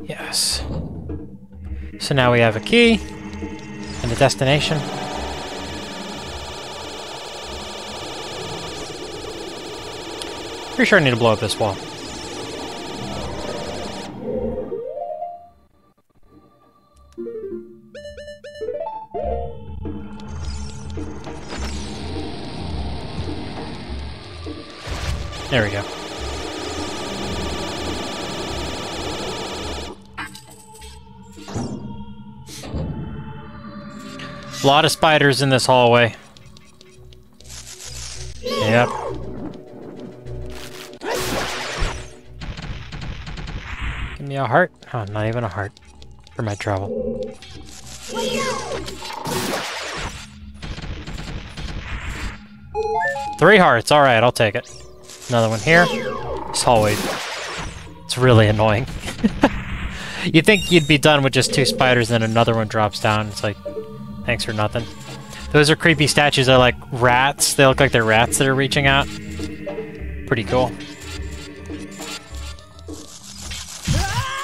Yes. So now we have a key and a destination. Pretty sure I need to blow up this wall. There we go. A lot of spiders in this hallway. Yep. Give me a heart. Oh, not even a heart for my trouble. 3 hearts. All right, I'll take it. Another one here. This hallway. It's really annoying. You'd think you'd be done with just 2 spiders, and then another one drops down. It's like, thanks for nothing. Those are creepy statues. They're like rats. They look like they're rats that are reaching out. Pretty cool.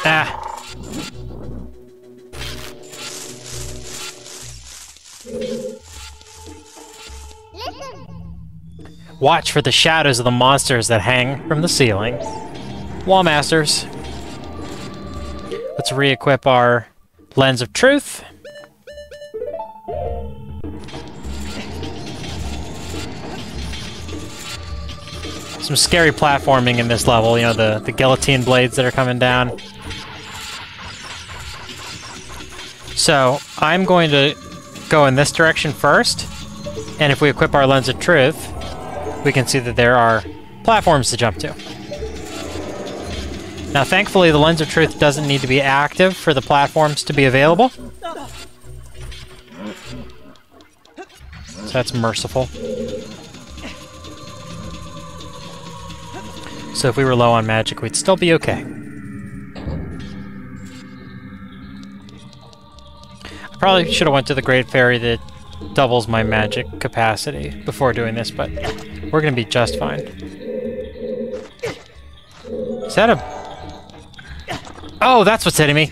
Ah. Watch for the shadows of the monsters that hang from the ceiling. Wall masters. Let's re-equip our Lens of Truth. Some scary platforming in this level, you know, the guillotine blades that are coming down. So, I'm going to go in this direction first, and if we equip our Lens of Truth, we can see that there are platforms to jump to. Now, thankfully, the Lens of Truth doesn't need to be active for the platforms to be available. So that's merciful. So if we were low on magic, we'd still be okay. I probably should have went to the Great Fairy that doubles my magic capacity before doing this, but we're going to be just fine. Is that a... Oh, that's what's hitting me!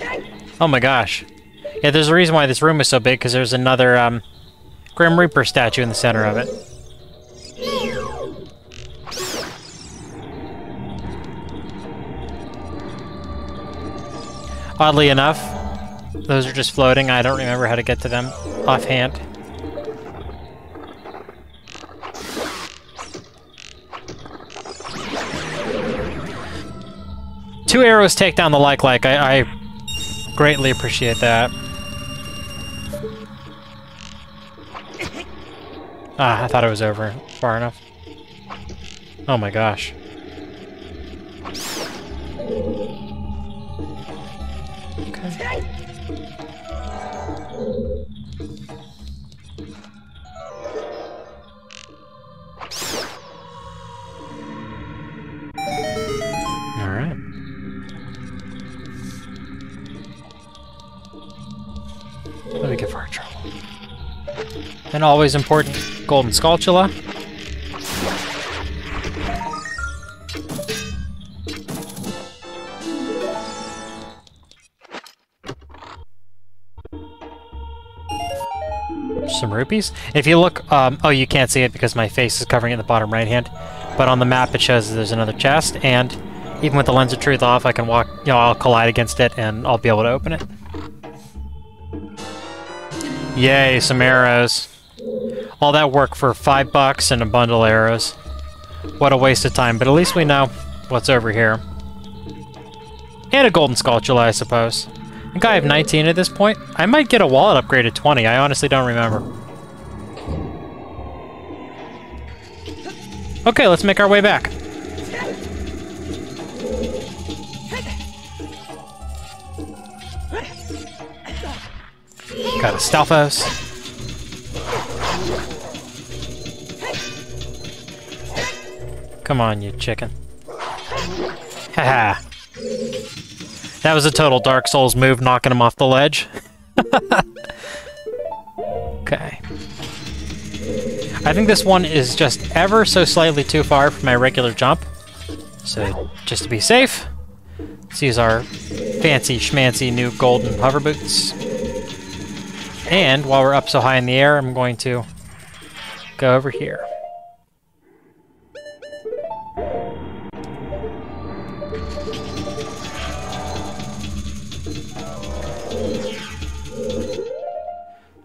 Oh my gosh. Yeah, there's a reason why this room is so big, because there's another Grim Reaper statue in the center of it. Oddly enough, those are just floating. I don't remember how to get to them offhand. Two arrows take down the like. I greatly appreciate that. Ah, I thought it was over far enough. Oh my gosh. Okay. Alright. Let me give our trouble. And always important, golden Skulltula. Some rupees. If you look, oh, you can't see it because my face is covering it in the bottom right hand, but on the map it shows that there's another chest, and even with the Lens of Truth off, I can walk, you know, I'll collide against it and I'll be able to open it. Yay, some arrows. All that work for $5 and a bundle of arrows. What a waste of time, but at least we know what's over here. And a golden Skulltula, I suppose. I think I have 19 at this point. I might get a wallet upgrade at 20, I honestly don't remember. Okay, let's make our way back. Got a Stalfos. Come on, you chicken. Haha. That was a total Dark Souls move, knocking him off the ledge. Okay. I think this one is just ever so slightly too far from my regular jump. So, just to be safe, let's use our fancy schmancy new golden hover boots. And while we're up so high in the air, I'm going to go over here.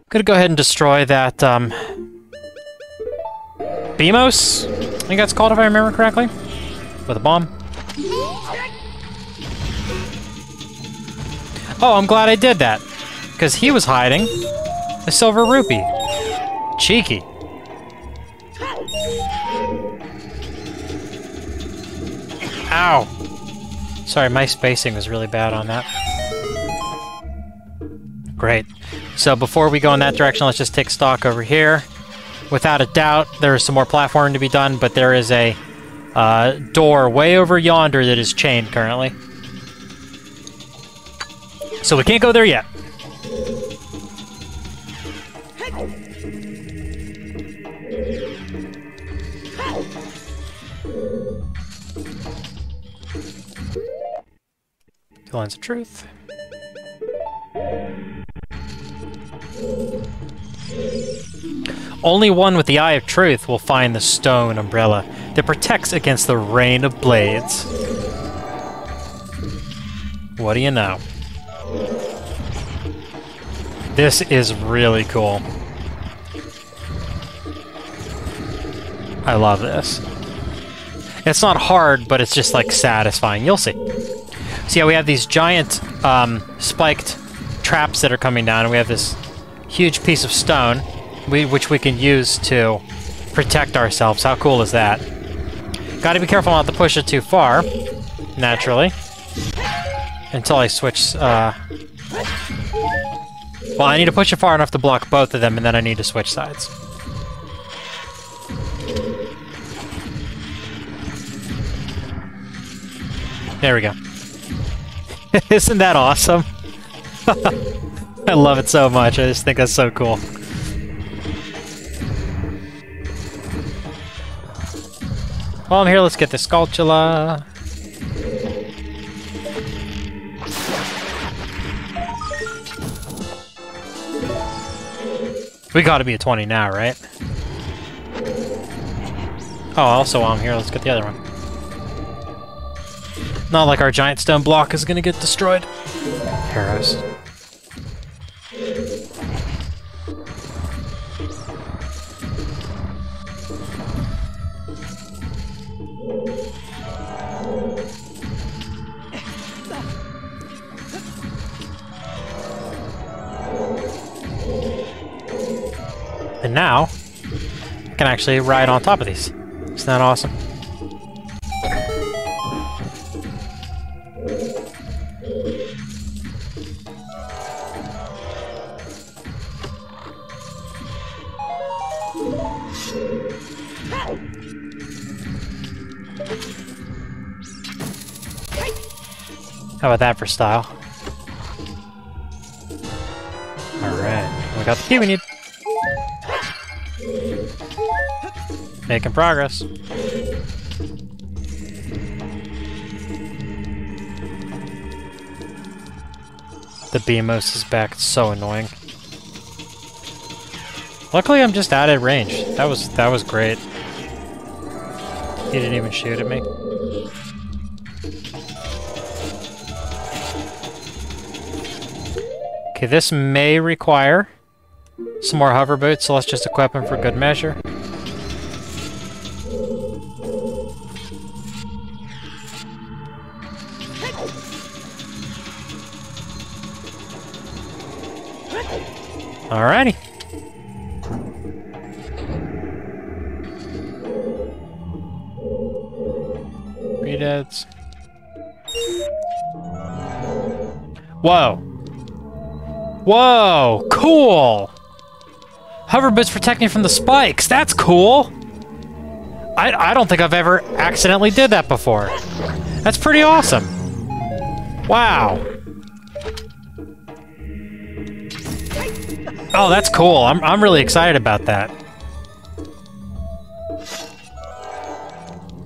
Gonna go ahead and destroy that, Beamos? I think that's called, if I remember correctly. With a bomb. Oh, I'm glad I did that. Because he was hiding a silver rupee. Cheeky. Ow. Sorry, my spacing was really bad on that. Great. So before we go in that direction, let's just take stock over here. Without a doubt, there is some more platforming to be done, but there is a door way over yonder that is chained currently. So we can't go there yet. The Lens of Truth. Only one with the Eye of Truth will find the stone umbrella that protects against the rain of blades. What do you know? This is really cool. I love this. It's not hard, but it's just like satisfying. You'll see. So yeah, we have these giant spiked traps that are coming down, and we have this huge piece of stone, which we can use to protect ourselves. How cool is that? Gotta be careful not to push it too far, naturally. Until I switch, well, I need to push it far enough to block both of them, and then I need to switch sides. There we go. Isn't that awesome? I love it so much. I just think that's so cool. While I'm here, let's get the Skulltula. We gotta be a 20 now, right? Oh, also while I'm here, let's get the other one. Not like our giant stone block is gonna get destroyed. Arrows. And now, I can actually ride on top of these. Isn't that awesome? How about that for style? Alright, we got the key we need. Making progress. The BMOS is back. It's so annoying. Luckily, I'm just out of range. That was great. He didn't even shoot at me. Okay, this may require some more hover boots, so let's just equip them for good measure. Alrighty. Redeads. Whoa. Whoa, cool! Hover boots protect me from the spikes. That's cool! I don't think I've ever accidentally did that before. That's pretty awesome. Wow. Oh, that's cool. I'm really excited about that.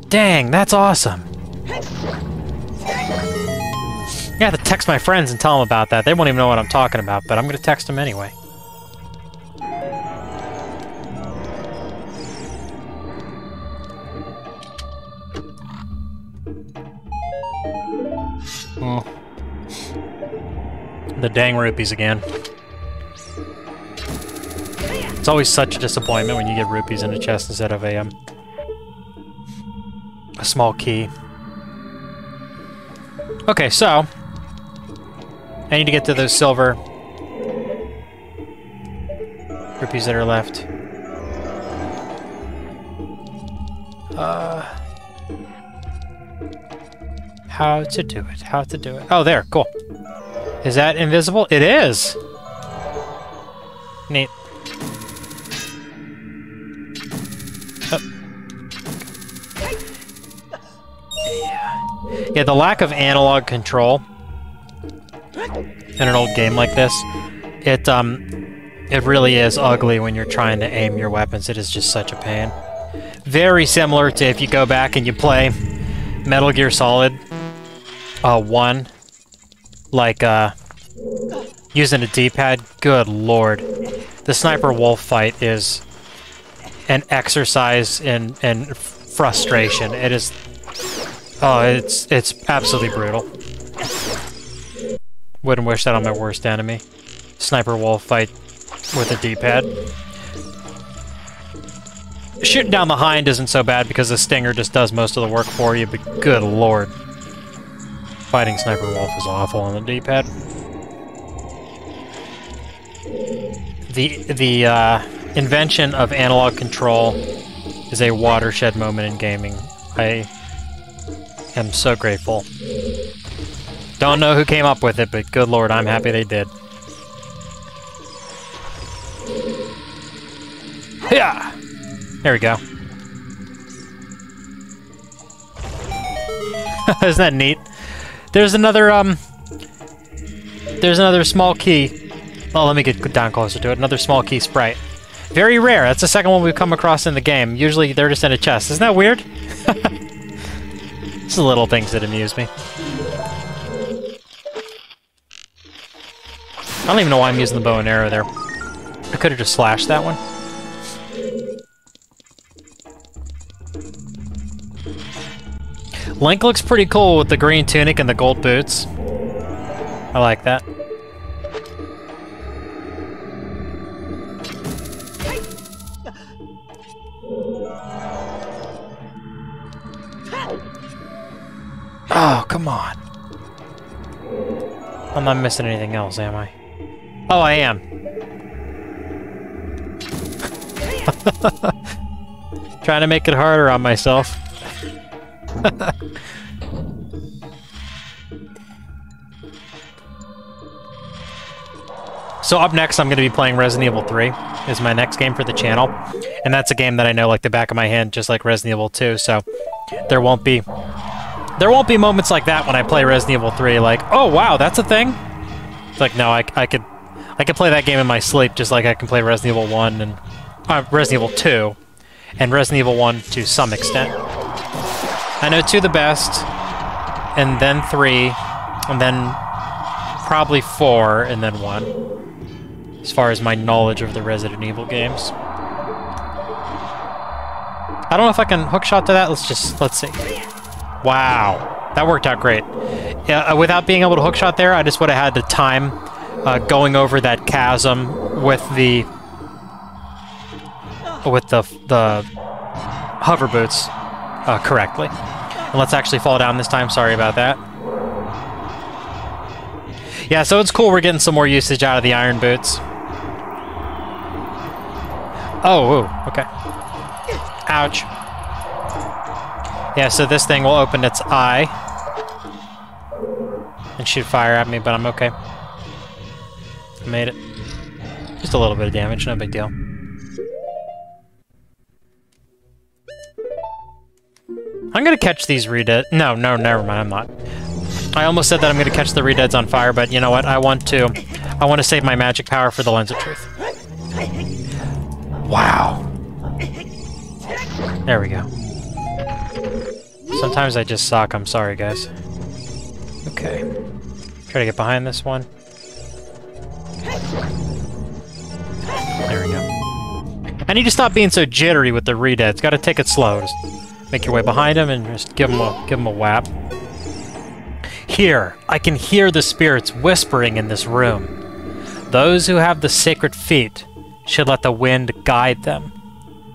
Dang, that's awesome. I have to text my friends and tell them about that. They won't even know what I'm talking about, but I'm going to text them anyway. The dang rupees again. It's always such a disappointment when you get rupees in a chest instead of a small key. Okay, so I need to get to those silver rupees that are left. How to do it? How to do it? Oh, there. Cool. Is that invisible? It is! Neat. Oh. Yeah, the lack of analog control in an old game like this, it really is ugly when you're trying to aim your weapons. It is just such a pain. Very similar to if you go back and you play Metal Gear Solid 1, like using a D-pad. Good lord. The Sniper Wolf fight is an exercise in frustration. It is... Oh, it's absolutely brutal. Wouldn't wish that on my worst enemy. sniper wolf fight with a D-pad. Shooting down the hind isn't so bad because the stinger just does most of the work for you, but good lord. Fighting sniper wolf is awful on the D-pad. The invention of analog control is a watershed moment in gaming. I am so grateful. Don't know who came up with it, but good lord, I'm happy they did. Yeah! There we go. Isn't that neat? There's another small key. Oh, let me get down closer to it. Another small key sprite. Very rare. That's the second one we've come across in the game. Usually they're just in a chest. Isn't that weird? It's the little things that amuse me. I don't even know why I'm using the bow and arrow there. I could have just slashed that one. Link looks pretty cool with the green tunic and the gold boots. I like that. Oh, come on. I'm not missing anything else, am I? Oh, I am. Trying to make it harder on myself. So up next, I'm going to be playing Resident Evil 3. Is my next game for the channel. And that's a game that I know like the back of my hand, just like Resident Evil 2, so there won't be moments like that when I play Resident Evil 3, like, oh wow, that's a thing? It's like, no, I could play that game in my sleep just like I can play Resident Evil 1 and Resident Evil 2 and Resident Evil 1 to some extent. I know 2 the best, and then 3, and then probably 4, and then 1, as far as my knowledge of the Resident Evil games. I don't know if I can hookshot to that. Let's see. Wow, that worked out great. Without being able to hookshot there, I just would have had the time going over that chasm with the hover boots correctly. And let's actually fall down this time. Sorry about that. Yeah, so it's cool we're getting some more usage out of the iron boots. Oh, ooh, okay. Ouch. Yeah, so this thing will open its eye and shoot fire at me, but I'm okay. I made it. Just a little bit of damage, no big deal. I'm gonna catch these redead. No, never mind, I'm not. I almost said that I'm gonna catch the redeads on fire, but you know what? I want to save my magic power for the Lens of Truth. Wow. There we go. Sometimes I just suck. I'm sorry, guys. Okay. Try to get behind this one. There we go. I need to stop being so jittery with the redeads. Gotta take it slow. Just make your way behind him and just give him a whap. Here, I can hear the spirits whispering in this room. Those who have the sacred feet should let the wind guide them.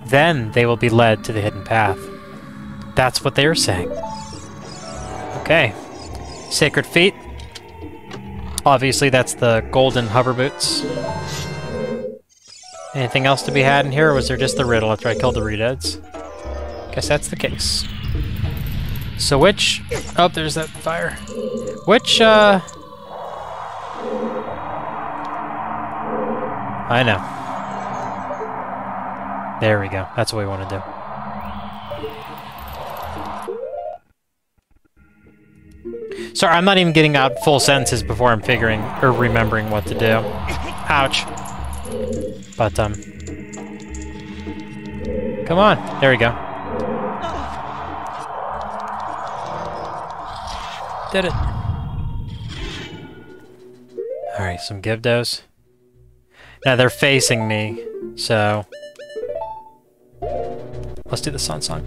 Then they will be led to the hidden path. That's what they are saying. Okay. Sacred feet. Obviously, that's the golden hover boots. Anything else to be had in here, or was there just the riddle after I killed the redeads? Guess that's the case. So which... Oh, there's that fire. Which, I know. There we go. That's what we want to do. Sorry, I'm not even getting out full sentences before I'm figuring or remembering what to do. Ouch. But, come on. There we go. Did it. Alright, some Givdos. Now they're facing me, so... Let's do the Sun Song.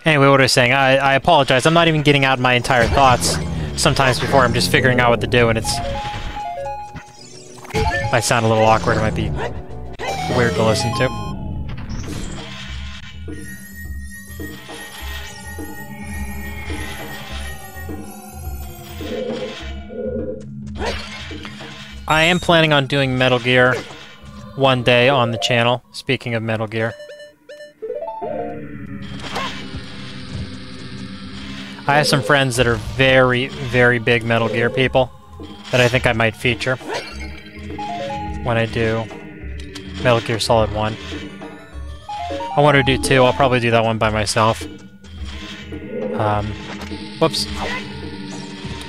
Anyway, what I was saying, I apologize. I'm not even getting out my entire thoughts sometimes before I'm just figuring out what to do, and it's... might sound a little awkward, it might be weird to listen to. I am planning on doing Metal Gear one day on the channel, speaking of Metal Gear. I have some friends that are very, very big Metal Gear people that I think I might feature when I do Metal Gear Solid 1. I want to do 2, I'll probably do that one by myself. Whoops.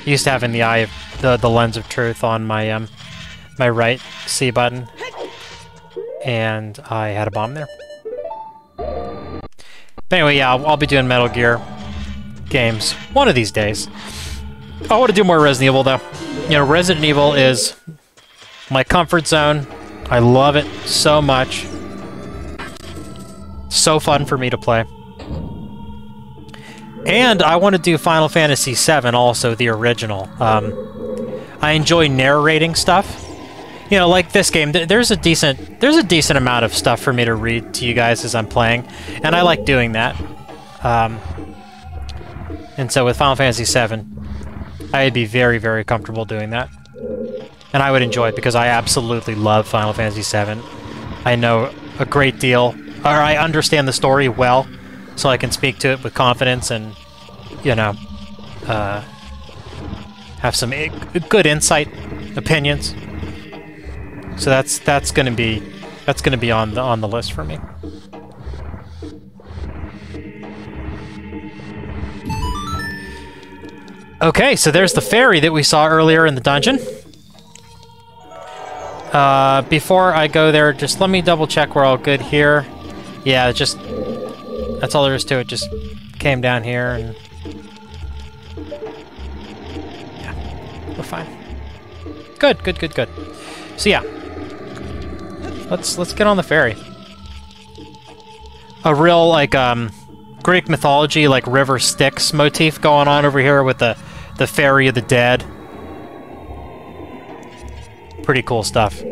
Used to having the eye of the lens of truth on my my right C button, and I had a bomb there. But anyway, yeah, I'll be doing Metal Gear games one of these days. I want to do more Resident Evil, though. You know, Resident Evil is my comfort zone. I love it so much. So fun for me to play. And I want to do Final Fantasy VII, also the original. I enjoy narrating stuff. You know, like this game, there's a decent amount of stuff for me to read to you guys as I'm playing, and I like doing that. And so with Final Fantasy VII, I'd be very, very comfortable doing that. And I would enjoy it because I absolutely love Final Fantasy VII. I know a great deal, or I understand the story well, so I can speak to it with confidence and, you know, have some good insight, opinions. So that's gonna be on the list for me. Okay, so there's the ferry that we saw earlier in the dungeon. Before I go there, just let me double check we're all good here. Yeah, just that's all there is to it. Just came down here and yeah, we're fine. Good, good, good, good. So yeah, let's get on the ferry. A real like Greek mythology, like river Styx motif going on over here with the ferry of the dead. Pretty cool stuff.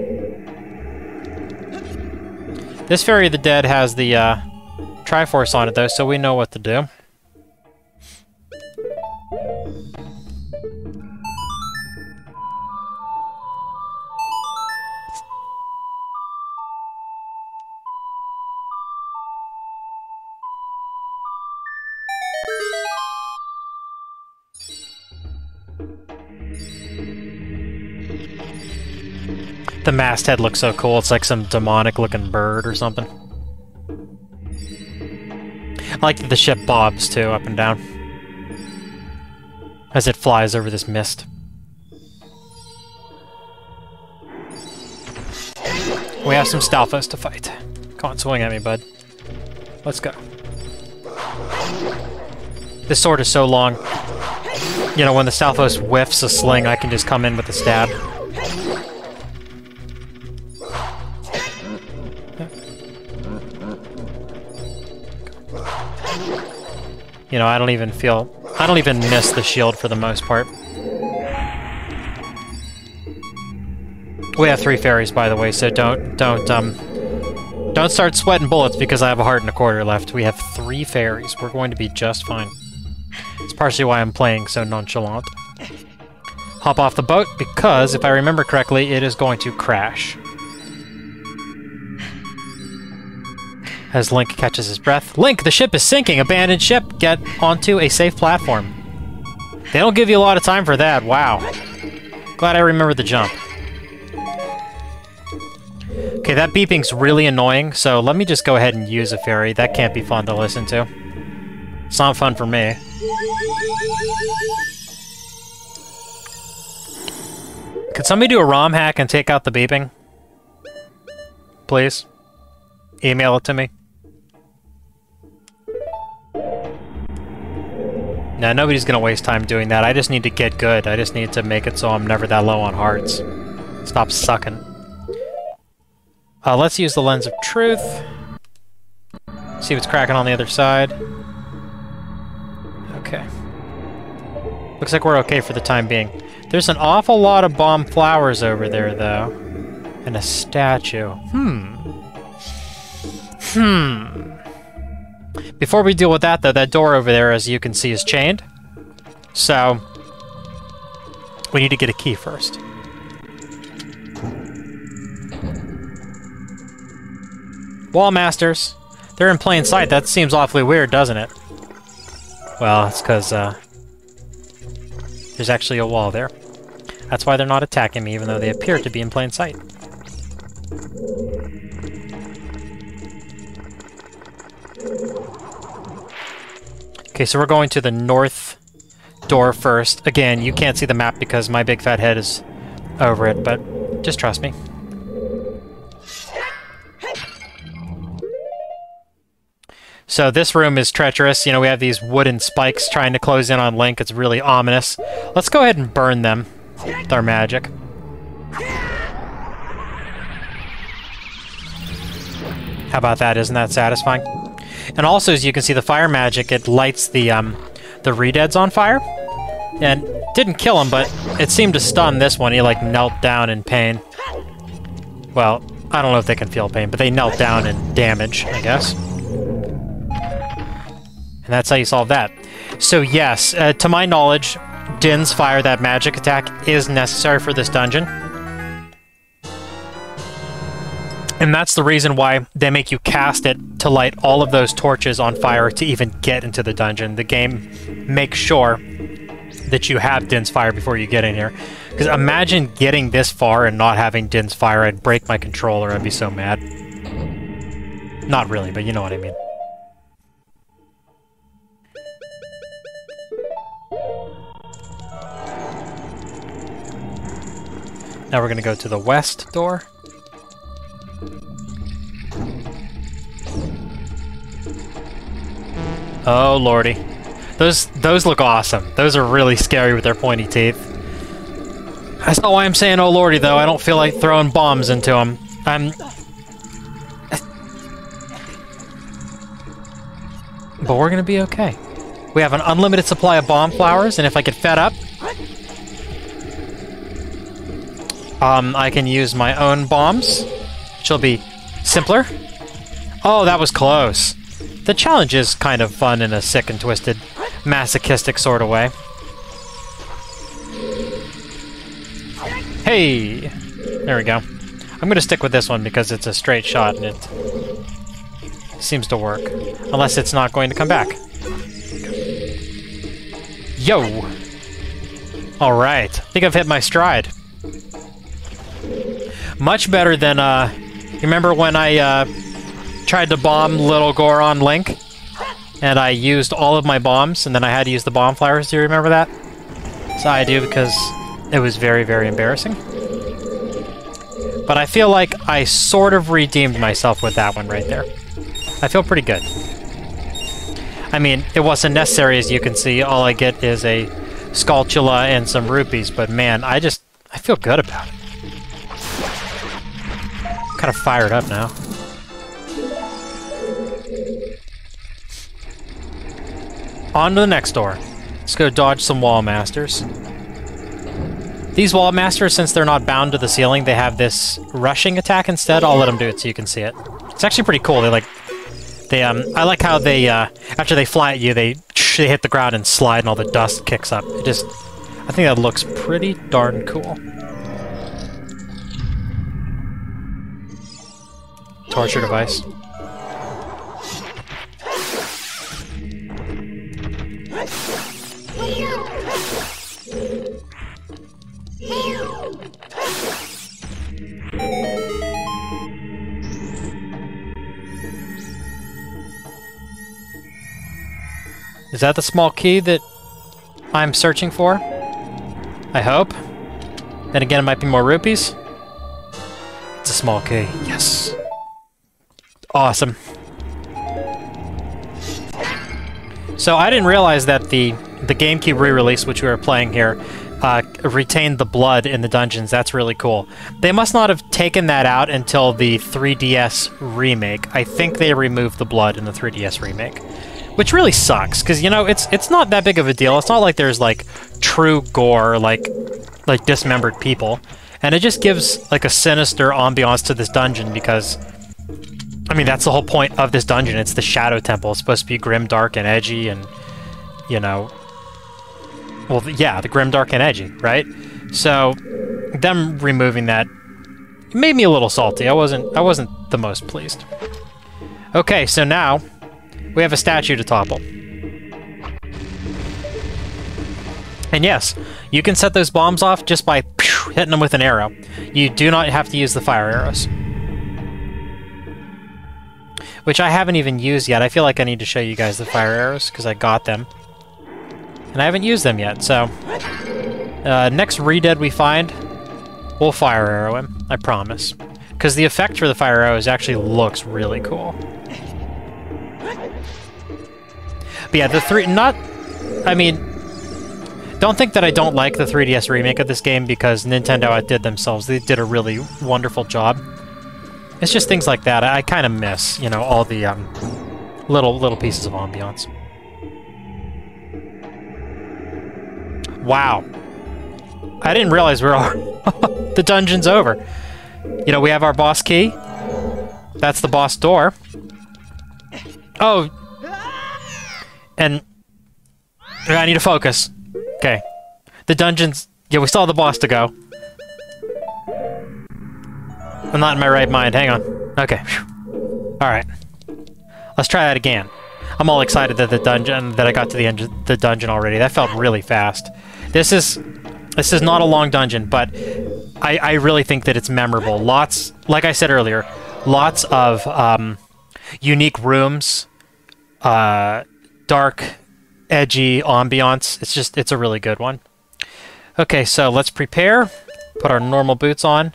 This ferry of the dead has the Triforce on it though, so we know what to do. The masthead looks so cool. It's like some demonic-looking bird or something. I like that the ship bobs, too, up and down, as it flies over this mist. We have some Stalfos to fight. Come on, swing at me, bud. Let's go. This sword is so long. You know, when the Stalfos whiffs a sling, I can just come in with a stab. You know, I don't even miss the shield for the most part. We have 3 fairies, by the way, so don't start sweating bullets because I have a heart and a quarter left. We have 3 fairies. We're going to be just fine. It's partially why I'm playing so nonchalant. Hop off the boat because, if I remember correctly, it is going to crash. As Link catches his breath. Link, the ship is sinking! Abandoned ship! Get onto a safe platform. They don't give you a lot of time for that. Wow. Glad I remembered the jump. Okay, that beeping's really annoying, so let me just go ahead and use a ferry. That can't be fun to listen to. It's not fun for me. Could somebody do a ROM hack and take out the beeping? Please? Email it to me. Nah, nobody's gonna waste time doing that. I just need to get good. I just need to make it so I'm never that low on hearts. Stop sucking. Let's use the lens of truth. See what's cracking on the other side. Okay. Looks like we're okay for the time being. There's an awful lot of bomb flowers over there, though. And a statue. Before we deal with that, though, that door over there, as you can see, is chained. So, we need to get a key first. Wall masters. They're in plain sight. That seems awfully weird, doesn't it? Well, it's because there's actually a wall there. That's why they're not attacking me, even though they appear to be in plain sight. Okay, so we're going to the north door first. Again, you can't see the map because my big fat head is over it, but just trust me. So this room is treacherous. You know, we have these wooden spikes trying to close in on Link. It's really ominous. Let's go ahead and burn them with our magic. How about that? Isn't that satisfying? And also, as you can see, the fire magic, it lights the re-deads on fire. And didn't kill him, but it seemed to stun this one. He, like, knelt down in pain. Well, I don't know if they can feel pain, but they knelt down in damage, I guess. And that's how you solve that. So yes, to my knowledge, Din's fire, that magic attack, is necessary for this dungeon. And that's the reason why they make you cast it to light all of those torches on fire to even get into the dungeon. The game makes sure that you have Din's fire before you get in here. Because imagine getting this far and not having Din's fire. I'd break my controller. I'd be so mad. Not really, but you know what I mean. Now we're going to go to the west door. Oh lordy. Those look awesome. Those are really scary with their pointy teeth. That's not why I'm saying oh lordy, though. I don't feel like throwing bombs into them. But we're going to be okay. We have an unlimited supply of bomb flowers, and if I get fed up, I can use my own bombs, which will be simpler. Oh, that was close. The challenge is kind of fun in a sick and twisted, masochistic sort of way. Hey! There we go. I'm going to stick with this one because it's a straight shot and it seems to work. Unless it's not going to come back. Yo! Alright. I think I've hit my stride. Much better than, you remember when I, tried to bomb Little Goron Link? And I used all of my bombs, and then I had to use the bomb flowers. Do you remember that? So I do, because it was very, very embarrassing. But I feel like I sort of redeemed myself with that one right there. I feel pretty good. I mean, it wasn't necessary, as you can see. All I get is a Skulltula and some rupees, but man, I feel good about it. I'm kind of fired up now. On to the next door. Let's go dodge some wall masters. These wall masters, since they're not bound to the ceiling, they have this rushing attack instead. I'll let them do it so you can see it. It's actually pretty cool. I like how they, after they fly at you, they hit the ground and slide and all the dust kicks up. I think that looks pretty darn cool. Torture device. Is that the small key that I'm searching for? I hope. Then again, it might be more rupees. It's a small key. Yes. Awesome. So I didn't realize that the GameCube re-release, which we were playing here, retained the blood in the dungeons. That's really cool. They must not have taken that out until the 3DS remake. I think they removed the blood in the 3DS remake. Which really sucks, because, you know, it's not that big of a deal. It's not like there's, like, true gore, like dismembered people. And it just gives, like, a sinister ambiance to this dungeon, because, I mean, that's the whole point of this dungeon. It's the Shadow Temple. It's supposed to be grim, dark, and edgy, and, you know... Well, yeah, the grim, dark, and edgy, right? So, them removing that made me a little salty. I wasn't the most pleased. Okay, so now we have a statue to topple. And yes, you can set those bombs off just by hitting them with an arrow. You do not have to use the fire arrows. Which I haven't even used yet. I feel like I need to show you guys the fire arrows, because I got them. And I haven't used them yet, so... next Redead we find, we'll fire arrow him, I promise. Because the effect for the fire arrows actually looks really cool. But yeah, the I mean, don't think that I don't like the 3DS remake of this game, because Nintendo outdid themselves. They did a really wonderful job. It's just things like that I kind of miss, you know, all the little pieces of ambiance. Wow. I didn't realize we were the dungeon's over. You know, we have our boss key. That's the boss door. Oh. And I need to focus. Okay. The dungeon's... Yeah, we still have the boss to go. I'm not in my right mind. Hang on. Okay. Alright. Let's try that again. I'm all excited that I got to the end of the dungeon already. That felt really fast. This is not a long dungeon, but I really think that it's memorable. Lots, like I said earlier, lots of unique rooms, dark, edgy ambiance. It's a really good one. Okay, so let's prepare. Put our normal boots on.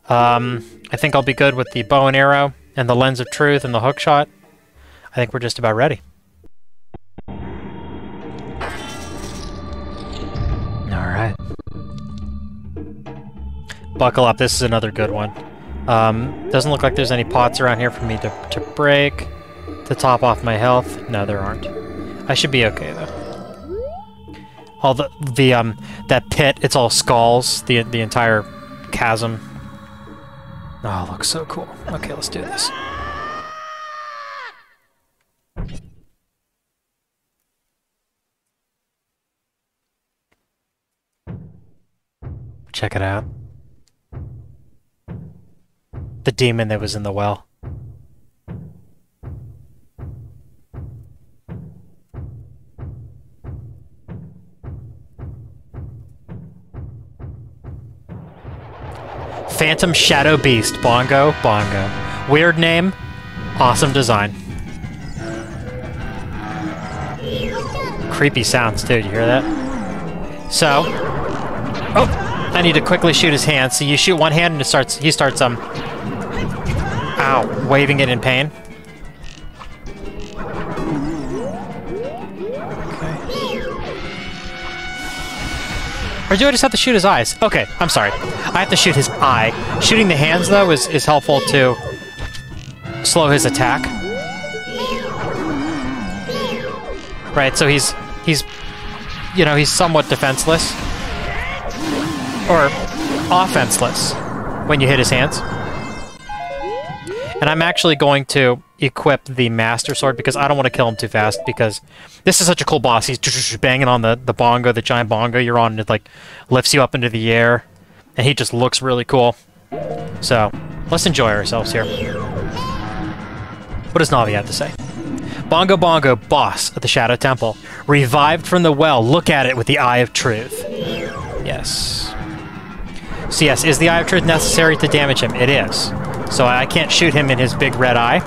I think I'll be good with the bow and arrow and the lens of truth and the hook shot. I think we're just about ready. Alright. Buckle up, this is another good one. Doesn't look like there's any pots around here for me to break, to top off my health. No, there aren't. I should be okay, though. All that pit, it's all skulls, the entire chasm. Oh, it looks so cool. Okay, let's do this. Check it out. The demon that was in the well. Phantom Shadow Beast. Bongo. Weird name. Awesome design. Creepy sounds, too. You hear that? So... Oh! I need to quickly shoot his hand. So you shoot one hand and he starts ow, waving it in pain. Okay. Or do I just have to shoot his eyes? Okay, I'm sorry. I have to shoot his eye. Shooting the hands, though, is helpful to slow his attack. Right, so he's you know, he's somewhat defenseless. Or offenseless when you hit his hands. And I'm actually going to equip the Master Sword because I don't want to kill him too fast, because this is such a cool boss. He's banging on the bongo, the giant bongo you're on, and it like lifts you up into the air. And he just looks really cool. So, let's enjoy ourselves here. What does Navi have to say? Bongo Bongo, boss at the Shadow Temple. Revived from the well. Look at it with the Eye of Truth. Yes. So yes, is the Eye of Truth necessary to damage him? It is. So I can't shoot him in his big red eye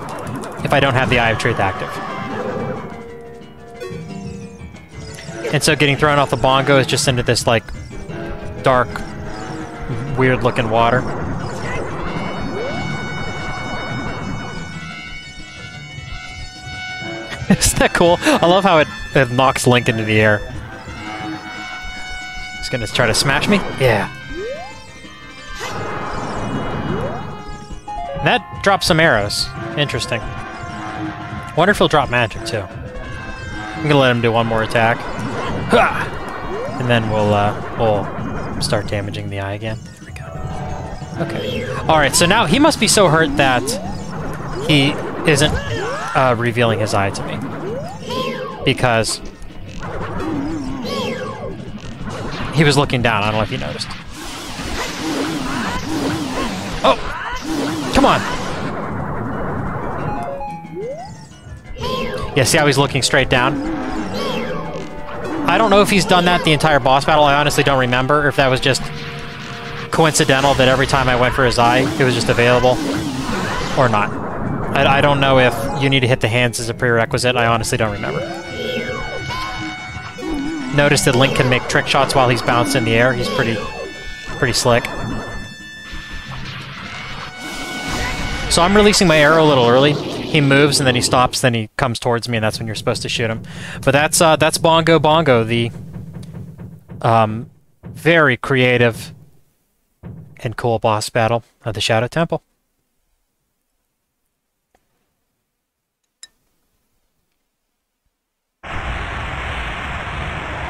if I don't have the Eye of Truth active. And so getting thrown off the bongo is just into this, like, dark, weird-looking water. Isn't that cool? I love how it knocks Link into the air. He's gonna try to smash me? Yeah. That drops some arrows. Interesting. Wonder if he'll drop magic, too. I'm gonna let him do one more attack. Ha! And then we'll start damaging the eye again. There we go. Okay. Alright, so now he must be so hurt that he isn't revealing his eye to me. Because he was looking down. I don't know if you noticed. Oh! Come on! Yeah, see how he's looking straight down? I don't know if he's done that the entire boss battle. I honestly don't remember if that was just coincidental that every time I went for his eye, it was just available, or not. I don't know if you need to hit the hands as a prerequisite. I honestly don't remember. Notice that Link can make trick shots while he's bounced in the air. He's pretty slick. So I'm releasing my arrow a little early. He moves and then he stops, then he comes towards me, and that's when you're supposed to shoot him. But that's Bongo Bongo, the very creative and cool boss battle of the Shadow Temple.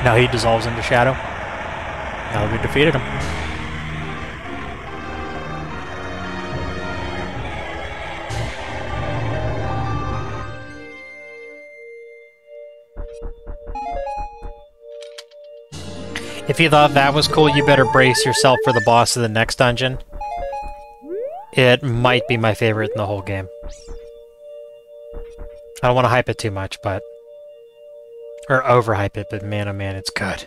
Now he dissolves into shadow. Now we defeated him. If you thought that was cool, you better brace yourself for the boss of the next dungeon. It might be my favorite in the whole game. I don't want to hype it too much, but... or overhype it, but man, oh man, it's good.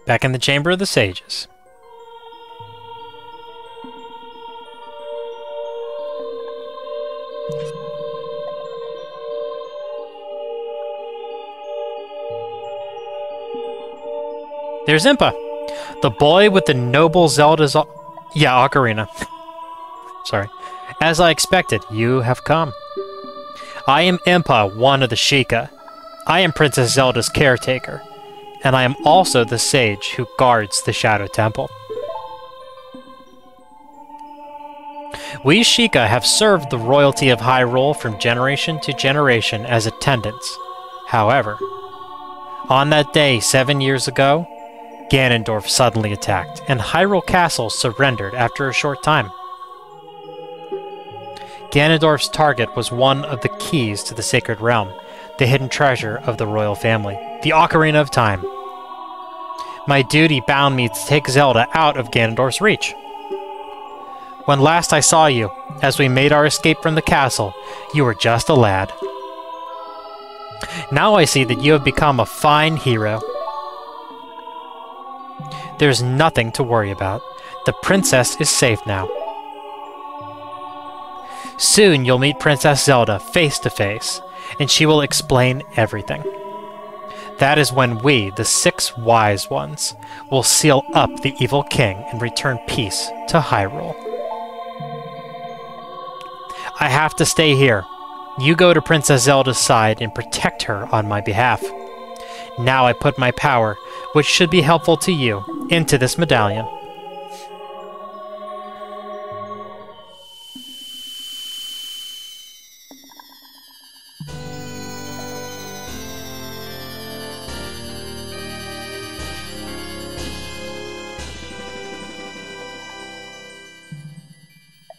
Back in the Chamber of the Sages. There's Impa, the boy with the noble Zelda's Ocarina. Sorry. As I expected, you have come. I am Impa, one of the Sheikah. I am Princess Zelda's caretaker, and I am also the sage who guards the Shadow Temple. We Sheikah have served the royalty of Hyrule from generation to generation as attendants. However, on that day 7 years ago, Ganondorf suddenly attacked, and Hyrule Castle surrendered after a short time. Ganondorf's target was one of the keys to the Sacred Realm, the hidden treasure of the royal family, the Ocarina of Time. My duty bound me to take Zelda out of Ganondorf's reach. When last I saw you, as we made our escape from the castle, you were just a lad. Now I see that you have become a fine hero. There's nothing to worry about. The princess is safe now. Soon you'll meet Princess Zelda face to face, and she will explain everything. That is when we, the 6 wise ones, will seal up the evil king and return peace to Hyrule. I have to stay here. You go to Princess Zelda's side and protect her on my behalf. Now I put my power, which should be helpful to you, into this medallion.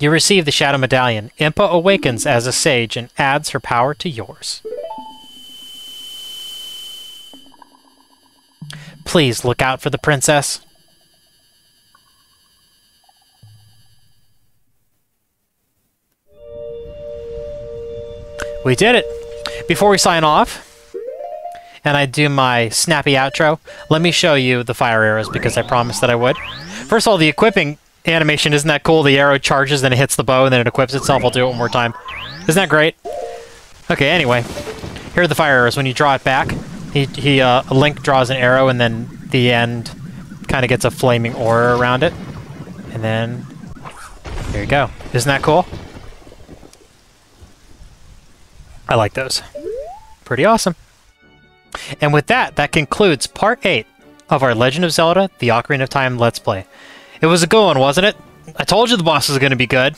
You receive the Shadow Medallion. Impa awakens as a sage and adds her power to yours. Please look out for the princess. We did it! Before we sign off, and I do my snappy outro, let me show you the fire arrows because I promised that I would. First of all, the equipping animation, isn't that cool? The arrow charges, then it hits the bow, and then it equips itself. I'll do it one more time. Isn't that great? Okay, anyway. Here are the fire arrows. When you draw it back, Link draws an arrow, and then the end kind of gets a flaming aura around it. And then, there you go. Isn't that cool? I like those. Pretty awesome. And with that, that concludes Part 8 of our Legend of Zelda, the Ocarina of Time Let's Play. It was a good one, wasn't it? I told you the boss was going to be good.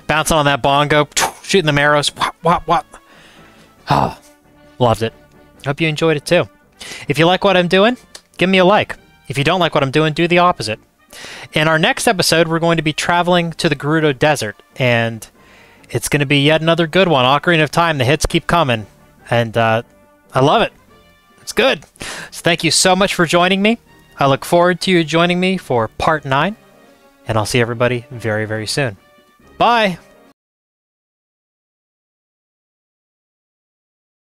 Bouncing on that bongo, shooting them arrows, whop, whop, whop. Ah, loved it. Hope you enjoyed it too. If you like what I'm doing, give me a like. If you don't like what I'm doing, do the opposite. In our next episode, we're going to be traveling to the Gerudo Desert, and it's going to be yet another good one. Ocarina of Time, the hits keep coming, and I love it. It's good. So thank you so much for joining me. I look forward to you joining me for Part 9, and I'll see everybody very, very soon. Bye!